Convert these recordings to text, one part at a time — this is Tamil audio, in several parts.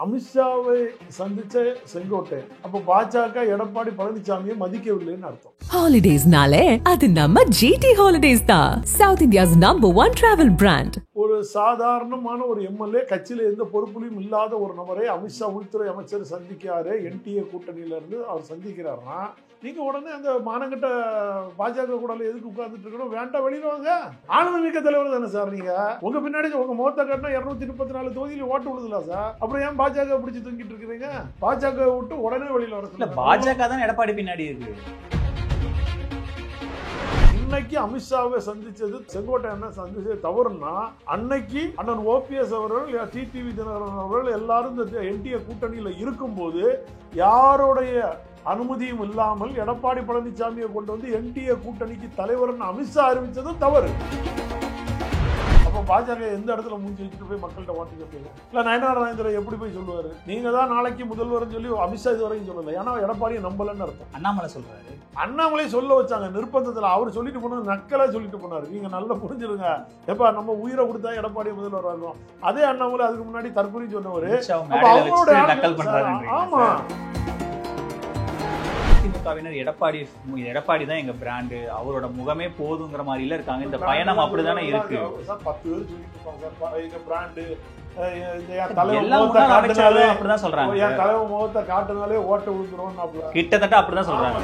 அமித்ஷாவை சந்திச்ச செங்கோட்டையன் அப்ப பாஜக எடப்பாடி பழனிசாமியை மதிக்கவில்லைன்னு அர்த்தம். ஹாலிடேஸ்னாலே அது நம்ம ஜிடி ஹாலிடேஸ் தான். South India's number 1 travel brand. ஒரு சாதாரணமான ஒரு எம்எல்ஏ கட்சியில எந்த பொறுப்புலையும் இல்லாத ஒரு நபரை அமித்ஷா உள்துறை அமைச்சர் சந்திக்காரு. என்டிஏ கூட்டணியில இருந்து அவர் சந்திக்கிறாருன்னா நீங்க உடனே அந்த மானங்கட்ட பாஜக கூட எதுக்கு உட்கார்ந்துட்டு இருக்கணும்? வேண்டாம், வெளியில வாங்க. ஆளுமை மிக்க தலைவர் தானே சார் நீங்க. உங்க பின்னாடி உங்க முகத்தை காட்டினா 234 தொகுதியில் ஓட்டு விழுதுல சார். அப்புறம் ஏன் பாஜக பிடிச்சி தூங்கிட்டு இருக்கிறீங்க? பாஜக விட்டு உடனே வெளியில வர. பாஜக தான் எடப்பாடி பின்னாடி இருக்கு. இன்னைக்கு அமித்ஷாவை சந்திச்சது செங்கோட்டையன் சந்திச்சது தவறுனா, அன்னைக்கு அண்ணன் ஓபிஎஸ் அவர்கள் டிடிவி தினகரன் அவர்கள் எல்லாரும் இந்த என்டிஏ கூட்டணியில இருக்கும் போது யாருடைய அனுமதியும் இல்லாமல் எடப்பாடி பழனிசாமியை கொண்டு வந்து என்டிஏ கூட்டணிக்கு தலைவர்னு அமித்ஷா அறிவிச்சதும் தவறு. அப்ப பாஜக எந்த இடத்துல மூஞ்சி வச்சுட்டு போய் மக்கள்கிட்ட ஓட்டு கேட்பீங்க? இல்ல நயனார் நாகேந்திரன் எப்படி போய் சொல்லுவாரு, நீங்க தான் நாளைக்கு முதல்வர்னு சொல்லி அமித்ஷா இது வரைக்கும் சொல்லல. ஏன்னா எடப்பாடியை நம்பலன்னு அர்த்தம். அண்ணாமலை சொல்றாரு. அண்ணாமலை சொல்ல வச்சாங்க நிர்பந்தத்தில். அவர் சொல்லிட்டு போனது நக்கலா சொல்லிட்டு போனாரு. நீங்க நல்லா புரிஞ்சிருங்க. எப்ப நம்ம உயிரை கொடுத்தா எடப்பாடி முதல்வர் ஆகும். அதே அண்ணாமலை அதுக்கு முன்னாடி தற்கொலை சொன்னவரு. ஆமா, திமுகவினர் எடப்பாடி தான் எங்க பிராண்டு, அவரோட முகமே போதுங்கிற மாதிரில இருக்காங்க. இந்த பயணம் அப்படிதானே இருக்கு. 10 பேர் சொல்லிட்டு இருப்பாங்க எங்க பிராண்டு. அப்படிதான் சொல்றாங்க. என் தலைவர் முகத்தை காட்டுனாலே ஓட்ட விழுந்துரும். கிட்டத்தட்ட அப்படிதான் சொல்றாங்க.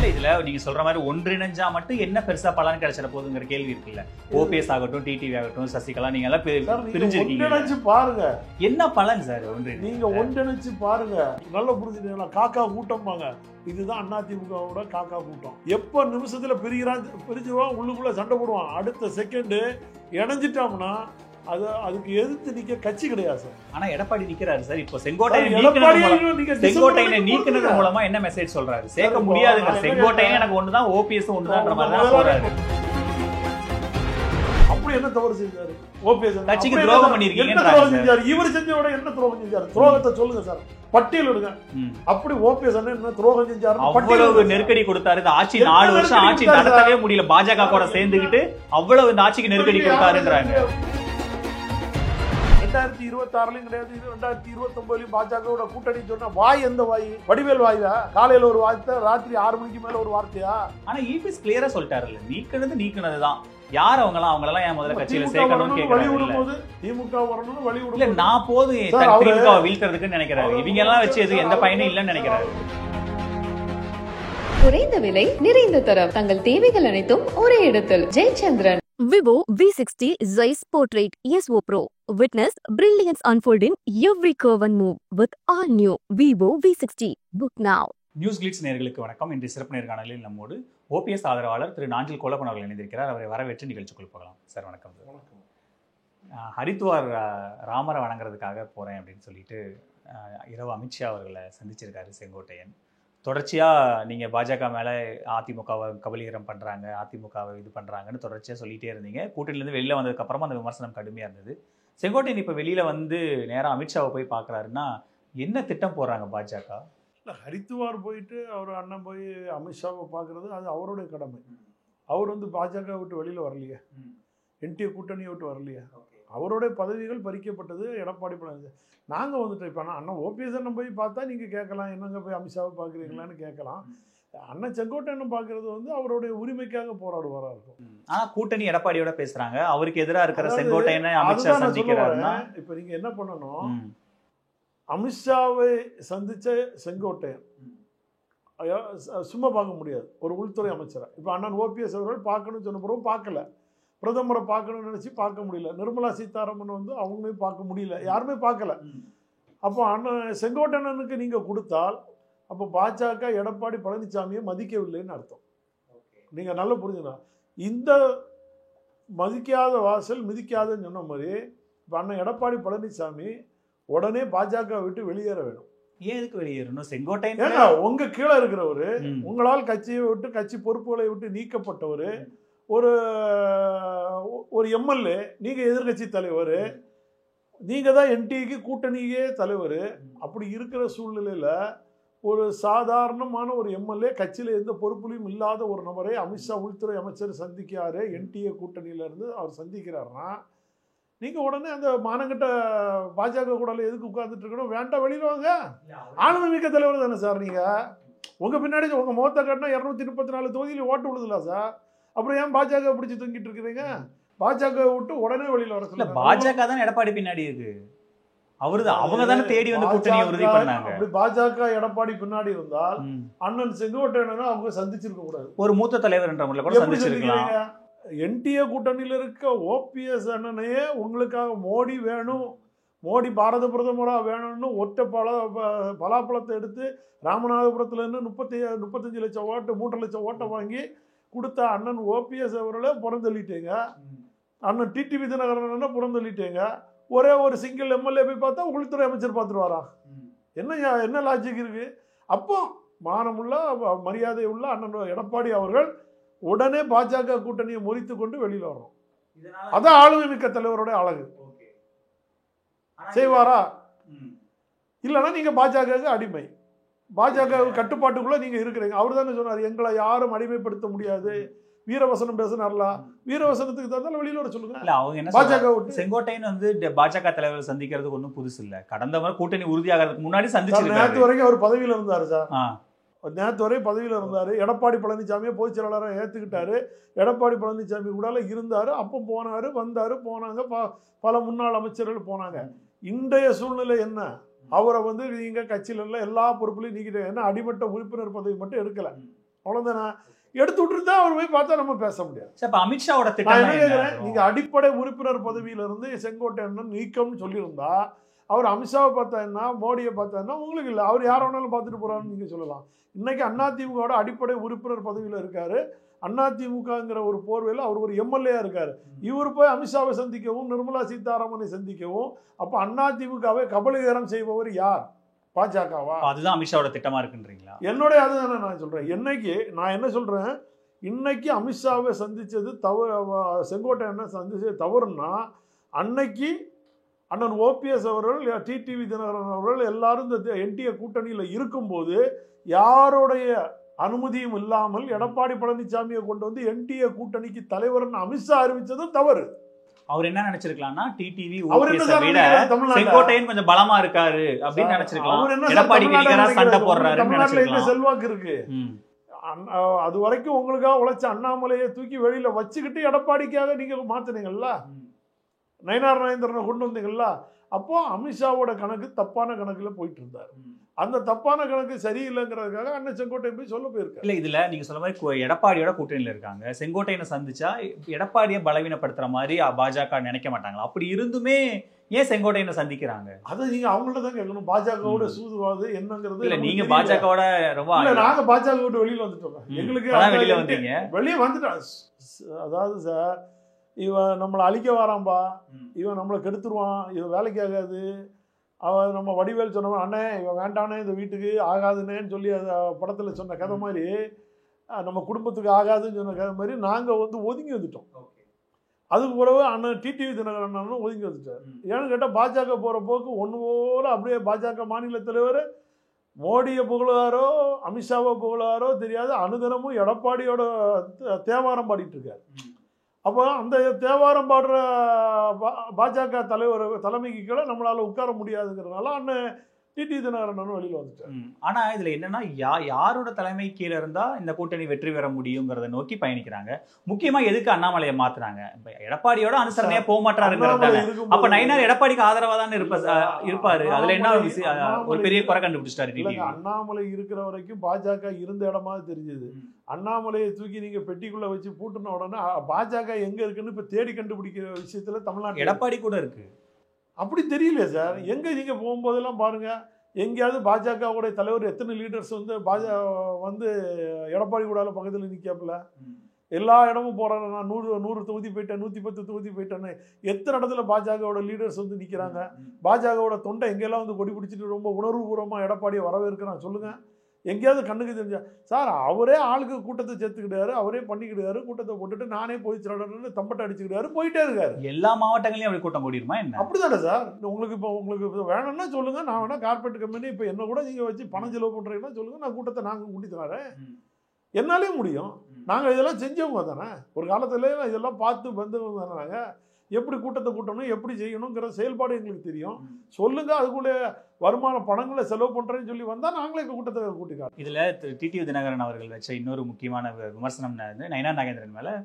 இதுல நீங்க சொல்ற மாதிரி ஒன்றிணைஞ்சா மட்டும் என்ன பெருசா பலன் கிடைச்சிட போகுதுங்கிற கேள்வி இருக்குல்ல. ஓபிஎஸ் ஆகட்டும், டிடிவி ஆகட்டும், சசிகலா, நீங்க எல்லாம் பிரிஞ்சிருக்கீங்க. பாருங்க என்ன பலன் சார். நீங்க ஒன்றிணைச்சு பாருங்க. நல்லா புரிஞ்சுட்டீங்களா? காக்கா கூட்டம்பாங்க. இதுதான் அதிமுகவோட காக்கா கூட்டம். எப்ப நிமிஷத்துல பிரிஞ்சிருவான், உள்ளுக்குள்ள சண்டை போடுவான். அடுத்த செகண்ட் இணைஞ்சிட்டோம்னா அதுக்கு எதிர்த்து நிக்க கட்சி கிடையாது சார். ஆனா எடப்பாடி நிக்கிறாரு சார். இப்போ செங்கோட்டையனை நீக்கினது மூலமா என்ன மெசேஜ் சொல்றாரு? சேர்க்க முடியாதுங்க. செங்கோட்டையன் எனக்கு ஒண்ணுதான், ஓபிஎஸ் ஒண்ணுதான் மாதிரி சொல்றாரு. அப்படி என்ன தவறு செஞ்சாரு? ஓபிஎஸ் கட்சிக்கு துரோகம் பண்ணிருக்கீங்க. இவர் செஞ்சோட என்ன துரோகம் செஞ்சாரு? துரோகத்தை சொல்லுங்க சார், பட்டியல் எடுங்க. அப்படி ஓபிஎஸ் என்ன துரோகம் செஞ்சாரு? அவ்வளவு நெருக்கடி கொடுத்தாரு. இந்த ஆட்சி 4 வருஷம் ஆட்சி நடத்தவே முடியல. பாஜக கூட சேர்ந்துகிட்டு அவ்வளவு இந்த ஆட்சிக்கு நெருக்கடி கொடுத்தாருன்றாங்க. 2026 கிடையாது, 2029 பாஜக கூட்டணி சொன்னா வாய் எந்த வாய்? வடிவேல் வாயா? காலையில ஒரு வார்த்தை, ராத்திரி 6 மணிக்கு மேல ஒரு வார்த்தையா? ஆனா இபிஎஸ் கிளியரா சொல்லிட்டாருல்ல, நீக்கினதுதான். யார் அவங்களெல்லாம் என் முதல்ல கட்சியில சேர்க்கணும்னு கேக்குறாங்க. திமுக வரணும்னு வழி விடுங்க. இல்ல நான் போதும் திமுக வீழ்த்துறதுக்கு நினைக்கிறாரு. இவங்க எல்லாம் வச்சு எது எந்த பயனும் இல்லைன்னு நினைக்கிறாரு. குறைந்த விலை நிறைந்த தரம், தங்கள் தேவைகள் அனைத்தும் ஒரே இடத்தில். Jayachandran. Vivo V60 Zeiss Portrait ESO Pro. Witness brilliance unfold in every curve and move with all new Vivo V60. Book now. News glitz நேயர்களுக்கு வணக்கம். இன்று சிறப்பு நேர்காணலில் நம்மோடு ஓபிஎஸ் ஆதரவாளர் திரு நாஞ்சில் கோலப்பன் அவர்கள் இணைந்திருக்கிறார். அவரை வரவேற்று நிகழ்ச்சிக்குள் போகலாம். சார் வணக்கம். ஹரித்வார் ராமரை வணங்குறதுக்காக போறேன் அப்படின்னு சொல்லிட்டு இரவு அமித்ஷா அவர்களை சந்திச்சிருக்காரு செங்கோட்டையன். தொடர்ச்சியாக நீங்கள் பாஜக மேலே அதிமுகவை கபலீகரம் பண்ணுறாங்க, அதிமுகவை இது பண்ணுறாங்கன்னு தொடர்ச்சியாக சொல்லிகிட்டே இருந்தீங்க. கூட்டணியிலேருந்து வெளியில் வந்ததுக்கப்புறமா அந்த விமர்சனம் கடுமையாக இருந்தது. செங்கோட்டையன் இப்போ வெளியில் வந்து நேராக அமித்ஷாவை போய் பார்க்குறாருன்னா என்ன திட்டம் போடுறாங்க பாஜக? இல்லை, ஹரித்வார் போயிட்டு அவர் அண்ணன் போய் அமித்ஷாவை பார்க்குறது அது அவருடைய கடமை. அவர் வந்து பாஜக விட்டு வெளியில் வரலையே, என்டிஏ கூட்டணியை விட்டு வரலையே. அவருடைய பதவிகள் பறிக்கப்பட்டது எடப்பாடி பழனிசாமி. நாங்கள் வந்துட்டு இப்போ அண்ணன் ஓபிஎஸ் அண்ணன் போய் பார்த்தா நீங்கள் கேட்கலாம், என்னங்க போய் அமித்ஷாவை பார்க்குறீங்களான்னு கேட்கலாம். அண்ணன் செங்கோட்டையன் பார்க்கறது வந்து அவருடைய உரிமைக்காக போராடுவாரா இருக்கும். ஆனால் கூட்டணி எடப்பாடியோட பேசுகிறாங்க, அவருக்கு எதிராக இருக்கிற செங்கோட்டையனை அமித்ஷா சந்திக்கிறாருன்னா இப்போ நீங்கள் என்ன பண்ணணும்? அமித்ஷாவை சந்திச்ச செங்கோட்டையன் சும்மா பார்க்க முடியாது ஒரு உள்துறை அமைச்சரை. இப்போ அண்ணன் ஓபிஎஸ் அவர்கள் பார்க்கணும்னு சொன்ன பிறகு பார்க்கல, பிரதமரை பார்க்கணும்னு நினச்சி பார்க்க முடியல, நிர்மலா சீதாராமன் வந்து அவங்களையும் பார்க்க முடியல, யாருமே பார்க்கல. அப்போ அண்ணன் செங்கோட்டையனுக்கு நீங்கள் கொடுத்தால் அப்போ பாஜக எடப்பாடி பழனிசாமியை மதிக்கவில்லைன்னு அர்த்தம். நீங்கள் நல்லா புரிஞ்சுக்கணும். இந்த மதிக்காத வாசல் மிதிக்காதன்னு சொன்ன மாதிரி இப்போ அண்ணன் எடப்பாடி பழனிசாமி உடனே பாஜக விட்டு வெளியேற வேணும். ஏன் எதுக்கு வெளியேறணும்? செங்கோட்டையன் ஏன்னா உங்க கீழே இருக்கிறவரு, உங்களால் கட்சியை விட்டு கட்சி பொறுப்புகளை விட்டு நீக்கப்பட்டவர், ஒரு எம்எல்ஏ, நீங்க எதிர்கட்சி தலைவர், நீங்க தான் என்டிஏக்கு கூட்டணியே தலைவர். அப்படி இருக்கிற சூழ்நிலையில ஒரு சாதாரணமான ஒரு எம்எல்ஏ கட்சியில எந்த பொறுப்புலையும் இல்லாத ஒரு நபரை அமித்ஷா உள்துறை அமைச்சர் சந்திக்காரு. என்டிஏ கூட்டணியில இருந்து அவர் சந்திக்கிறாருன்னா நீங்க உடனே அந்த மானங்கிட்ட பாஜக கூட எதுக்கு உட்கார்ந்துட்டு இருக்கணும், வேண்டாம் வெளியில வாங்க. ஆளுமை மிக்க தலைவர் தானே சார் நீங்க. உங்க பின்னாடி உங்க முகத்தை காட்டினா 234 தொகுதியில் ஓட்டு விழுதுல சார். அப்புறம் ஏன் பாஜக பிடிச்சி தூங்கிட்டு இருக்கிறீங்க? பாஜக விட்டு உடனே வெளியில வர சொல்லுங்க. பாஜக தான் எடப்பாடி பின்னாடி இருக்கு. அவங்க தானே தேடி வந்து கூட்டணி உறுதி பண்ணாங்க. அப்படி பாஜக எடப்பாடி பின்னாடி இருந்தால் அண்ணன் செங்கோட்டையனை அவங்க சந்திச்சிருக்க கூடாது. ஒரு மூத்த தலைவர் என்ற முறையில் கூட சந்திச்சிருக்கலாம். என்டிஏ கூட்டணியில் இருக்க ஓபிஎஸ் அண்ணனையே உங்களுக்காக மோடி வேணும், மோடி பாரத பிரதமராக வேணும்னு ஒற்றை பலாப்பழத்தை எடுத்து ராமநாதபுரத்துல இருந்து 35 லட்சம் ஓட்டு 3 லட்சம் ஓட்டை வாங்கி கொடுத்த அண்ணன் ஓபிஎஸ் அவர்களே புறந்தள்ளிட்டீங்க. அண்ணன் டிடிவி தினகரன் புறந்தள்ளிட்டீங்க. ஒரே ஒரு சிங்கிள் எம்எல்ஏ போய் பார்த்தா உள்துறை அமைச்சர் பார்த்துட்டு வரா. என்ன லாஜிக் இருக்கு? அப்போ மானமுள்ள மரியாதை உள்ள அண்ணன் எடப்பாடி அவர்கள் உடனே பாஜக கூட்டணியை முறித்து கொண்டு வெளியில வரும். அதான் ஆளுமை மிக்க தலைவருடைய அழகு. செய்வாரா? இல்லைன்னா நீங்க பாஜக அடிமை, பாஜக கட்டுப்பாட்டுக்குள்ள நீங்க இருக்கிறீங்க. அவர் தானே சொன்னார், எங்களை யாரும் அடிமைப்படுத்த முடியாது, வீரவசனம் பேசினார்ல, வீரவசனத்துக்கு தந்தாலும் வெளியில வர சொல்லுங்க. இல்ல அவங்க என்ன பாஜக செங்கோட்டையன் வந்து பாஜக தலைவர் சந்திக்கிறதுக்கு ஒன்றும் புதுசு இல்ல. கடந்த முறை கூட்டணி உறுதியாகிறதுக்கு முன்னாடி சந்திச்சு நேற்று வரைக்கும் அவர் பதவியில இருந்தாரு சார். நேற்று வரை பதவியில் இருந்தார். எடப்பாடி பழனிசாமியை பொதுச் செயலாளராக ஏற்றுக்கிட்டாரு. எடப்பாடி பழனிசாமி கூட இருந்தார். அப்போ போனார், வந்தார், போனாங்க. பல முன்னாள் அமைச்சர்கள் போனாங்க. இன்றைய சூழ்நிலை என்ன? அவரை வந்து நீங்கள் கட்சியில எல்லா பொறுப்புலையும் நீக்கிட்டு என்ன அடிமட்ட உறுப்பினர் பதவி மட்டும் எடுக்கலை, அவ்வளோதானே. எடுத்து விட்டுருந்தா அவர் போய் பார்த்தா நம்ம பேச முடியாது. அமித்ஷாவோட நீங்க அடிப்படை உறுப்பினர் பதவியிலிருந்து செங்கோட்டையன் நீக்கம்னு சொல்லியிருந்தா அவர் அமித்ஷாவை பார்த்தா என்ன, மோடியை பார்த்தா என்ன உங்களுக்கு இல்லை. அவர் யாரை வேணாலும் பார்த்துட்டு போறாருன்னு நீங்க சொல்லலாம். இன்னைக்கு அதிமுகவோட அடிப்படை உறுப்பினர் பதவியில் இருக்காரு. அதிமுகங்கிற ஒரு போர்வையில் அவர் ஒரு எம்எல்ஏ இருக்காரு. இவர் போய் அமித்ஷாவை சந்திக்கவும் நிர்மலா சீதாராமனை சந்திக்கவும், அப்போ அதிமுகவை கபலீகரம் செய்பவர் யார்? பாஜகவா? அதுதான் அமித்ஷாவோட திட்டமா இருக்குன்றீங்களா? என்னுடைய அதுதானே நான் சொல்றேன். நான் என்ன சொல்றேன், இன்னைக்கு அமித்ஷாவை சந்திச்சது செங்கோட்டையனை சந்திச்சது தவறுன்னா, அன்னைக்கு அண்ணன் ஓபிஎஸ் அவர்கள் டிடிவி தினகரன் அவர்கள் எல்லாரும் இந்த என்டிஏ கூட்டணியில் இருக்கும்போது யாருடைய அனுமதியும் இல்லாமல் எடப்பாடி பழனிசாமியை கொண்டு வந்து என்டிஏ கூட்டணிக்கு தலைவர்னு அமித்ஷா அறிவிச்சதும் தவறு. அவர் என்ன நினைச்சிருக்கலாம்னா, டிடிவி செங்கோட்டையன் கொஞ்சம் பலமா இருக்காரு அப்படின்னு நினைச்சிருக்கலாம். எடப்பாடி சண்டை போடுறாரு. தமிழ்நாட்டுல என்ன செல்வாக்கு இருக்கு? அது வரைக்கும் உங்களுக்காக உழைச்ச அண்ணாமலையை தூக்கி வெளியில வச்சுக்கிட்டு எடப்பாடிக்காக நீங்க மாத்தினீங்கல்ல, நயினார் நாகேந்திரனை கொண்டு வந்தீங்கல்ல. அப்போ அமித்ஷாவோட கணக்கு தப்பான கணக்குல போயிட்டு இருந்தார். அந்த தப்பான கணக்கு சரியில்லைங்கிறதுக்காக அண்ணன் செங்கோட்டையன் போய் சொல்ல போயிருக்காரு. இல்ல இதுல நீங்க சொல்ல மாதிரி எடப்பாடியோட கூட்டணியில இருக்காங்க. செங்கோட்டையனை சந்திச்சா எடப்பாடியை பலவீனப்படுத்துற மாதிரி பாஜக நினைக்க மாட்டாங்களா? அப்படி இருந்துமே ஏன் செங்கோட்டையனை சந்திக்கிறாங்க? அது நீங்க அவங்கள்ட்ட தான் கேட்கணும். பாஜகவோட சூதுவாது என்னங்கிறது இல்ல. நீங்க பாஜகவோட ரொம்ப நாங்க பாஜக விட்டு வெளியில வந்துட்டோம். எங்களுக்கு வெளியில வந்தீங்க, வெளியே வந்துட்டோம். அதாவது சார், இவன் நம்மளை அழிக்க வரான்பா, இவன் நம்மளை கெடுத்துருவான், இவன் வேலைக்கு ஆகாது. அவன் நம்ம வடிவேல் சொன்னவன், அண்ணே இவன் வேண்டானே இந்த வீட்டுக்கு ஆகாதுன்னேன்னு சொல்லி படத்தில் சொன்ன கதை மாதிரி, நம்ம குடும்பத்துக்கு ஆகாதுன்னு சொன்ன கதை மாதிரி நாங்கள் வந்து ஒதுங்கி வந்துட்டோம். அதுக்கு பிறகு அண்ணன் டிடிவி தினகரன் அண்ணனும் ஒதுங்கி வந்துட்டார். ஏன்னு கேட்டால் பாஜக போகிற போக்கு ஒன்று போல அப்படியே பாஜக மாநில தலைவர் மோடியை புகழாரோ அமித்ஷாவை புகழாரோ தெரியாது, அனுதினமும் எடப்பாடியோட தேவாரம் பாடிட்டு இருக்காரு. அப்போ அந்த தேவாரம் பாடுற பாஜக தலைமைக்கு கீழே நம்மளால உட்கார முடியாதுங்கிறதுனால அண்ணன் டிடிவி தினகரன் வெளியில வந்துட்டார். ஆனா இதுல என்னன்னா, யாரோட தலைமை கீழே இருந்தா இந்த கூட்டணி வெற்றி பெற முடியுங்கிறத நோக்கி பயணிக்கிறாங்க. முக்கியமா எதுக்கு அண்ணாமலையை மாத்துறாங்க? எடப்பாடியோட அனுசரணையா போக மாட்டாருங்கிறதால. அப்ப நயினார் எடப்பாடிக்கு ஆதரவா தான் இருப்பாரு. அதுல என்ன ஒரு பெரிய குறை கண்டுபிடிச்சிட்டாரு. அண்ணாமலை இருக்கிற வரைக்கும் பாஜக இருந்த இடமா தெரிஞ்சது. அண்ணாமலையை தூக்கி நீங்க பெட்டிக்குள்ள வச்சு பூட்டின உடனே பாஜக எங்க இருக்குன்னு இப்ப தேடி கண்டுபிடிக்கிற விஷயத்துல தமிழ்நாடு எடப்பாடி கூட இருக்கு. அப்படி தெரியல சார். எங்க நீங்க போகும்போதெல்லாம் பாருங்க, எங்கேயாவது பாஜகவுடைய தலைவர் எத்தனை லீடர்ஸ் வந்து எடப்பாடி கூட பக்கத்தில் நிற்காப்புல. எல்லா இடமும் போறாங்க. நான் 100 தொகுதி போயிட்டேன், 110 தொகுதி போயிட்டேன்னு எத்தனை இடத்துல பாஜகவோட லீடர்ஸ் வந்து நிற்கிறாங்க. பாஜகவோட தொண்டை எங்கெல்லாம் வந்து கொடி பிடிச்சிட்டு ரொம்ப உணர்வுபூர்வமாக எடப்பாடியை வரவேற்கிறான். சொல்லுங்க, எங்கேயாவது கண்ணுக்கு தெரிஞ்சா சார் அவரே ஆளுக்கு கூட்டத்தை சேர்த்துக்கிட்டாரு, அவரே பண்ணிக்கிட்டாரு, கூட்டத்தை போட்டுட்டு நானே போய் சிலடன்னு தம்பட்டை அடிச்சுக்கிட்டாரு, போயிட்டே இருக்காரு. எல்லா மாவட்டங்களையும் அப்படி கூட்டம் கூடிருமா என்ன? அப்படிதானே சார். உங்களுக்கு வேணும்னா சொல்லுங்க, நான் வேணா கார்பரேட் கம்பெனி இப்போ என்ன கூட நீங்க வச்சு பணம் செலவு பண்றீங்கன்னா சொல்லுங்க, நான் கூட்டத்தை நாங்கள் கூட்டி தரேன். என்னாலே முடியும். நாங்கள் இதெல்லாம் செஞ்சவங்க தானே, ஒரு காலத்துல இதெல்லாம் பார்த்து வந்தவங்க தானே. நாங்கள் எப்படி கூட்டத்தை கூட்டணும், எப்படி செய்யணுங்கிற செயல்பாடு எங்களுக்கு தெரியும். சொல்லுங்க, அதுக்குள்ளே வருமான பணங்களை செலவு பண்ணுறேன்னு சொல்லி வந்தால் நாங்களே கூட்டத்தை கூட்டிக்காட்டோம். இதில் டிடிவி தினகரன் அவர்கள் வச்ச இன்னொரு முக்கியமான விமர்சனம் வந்து நயினார் நாகேந்திரன் மேலே,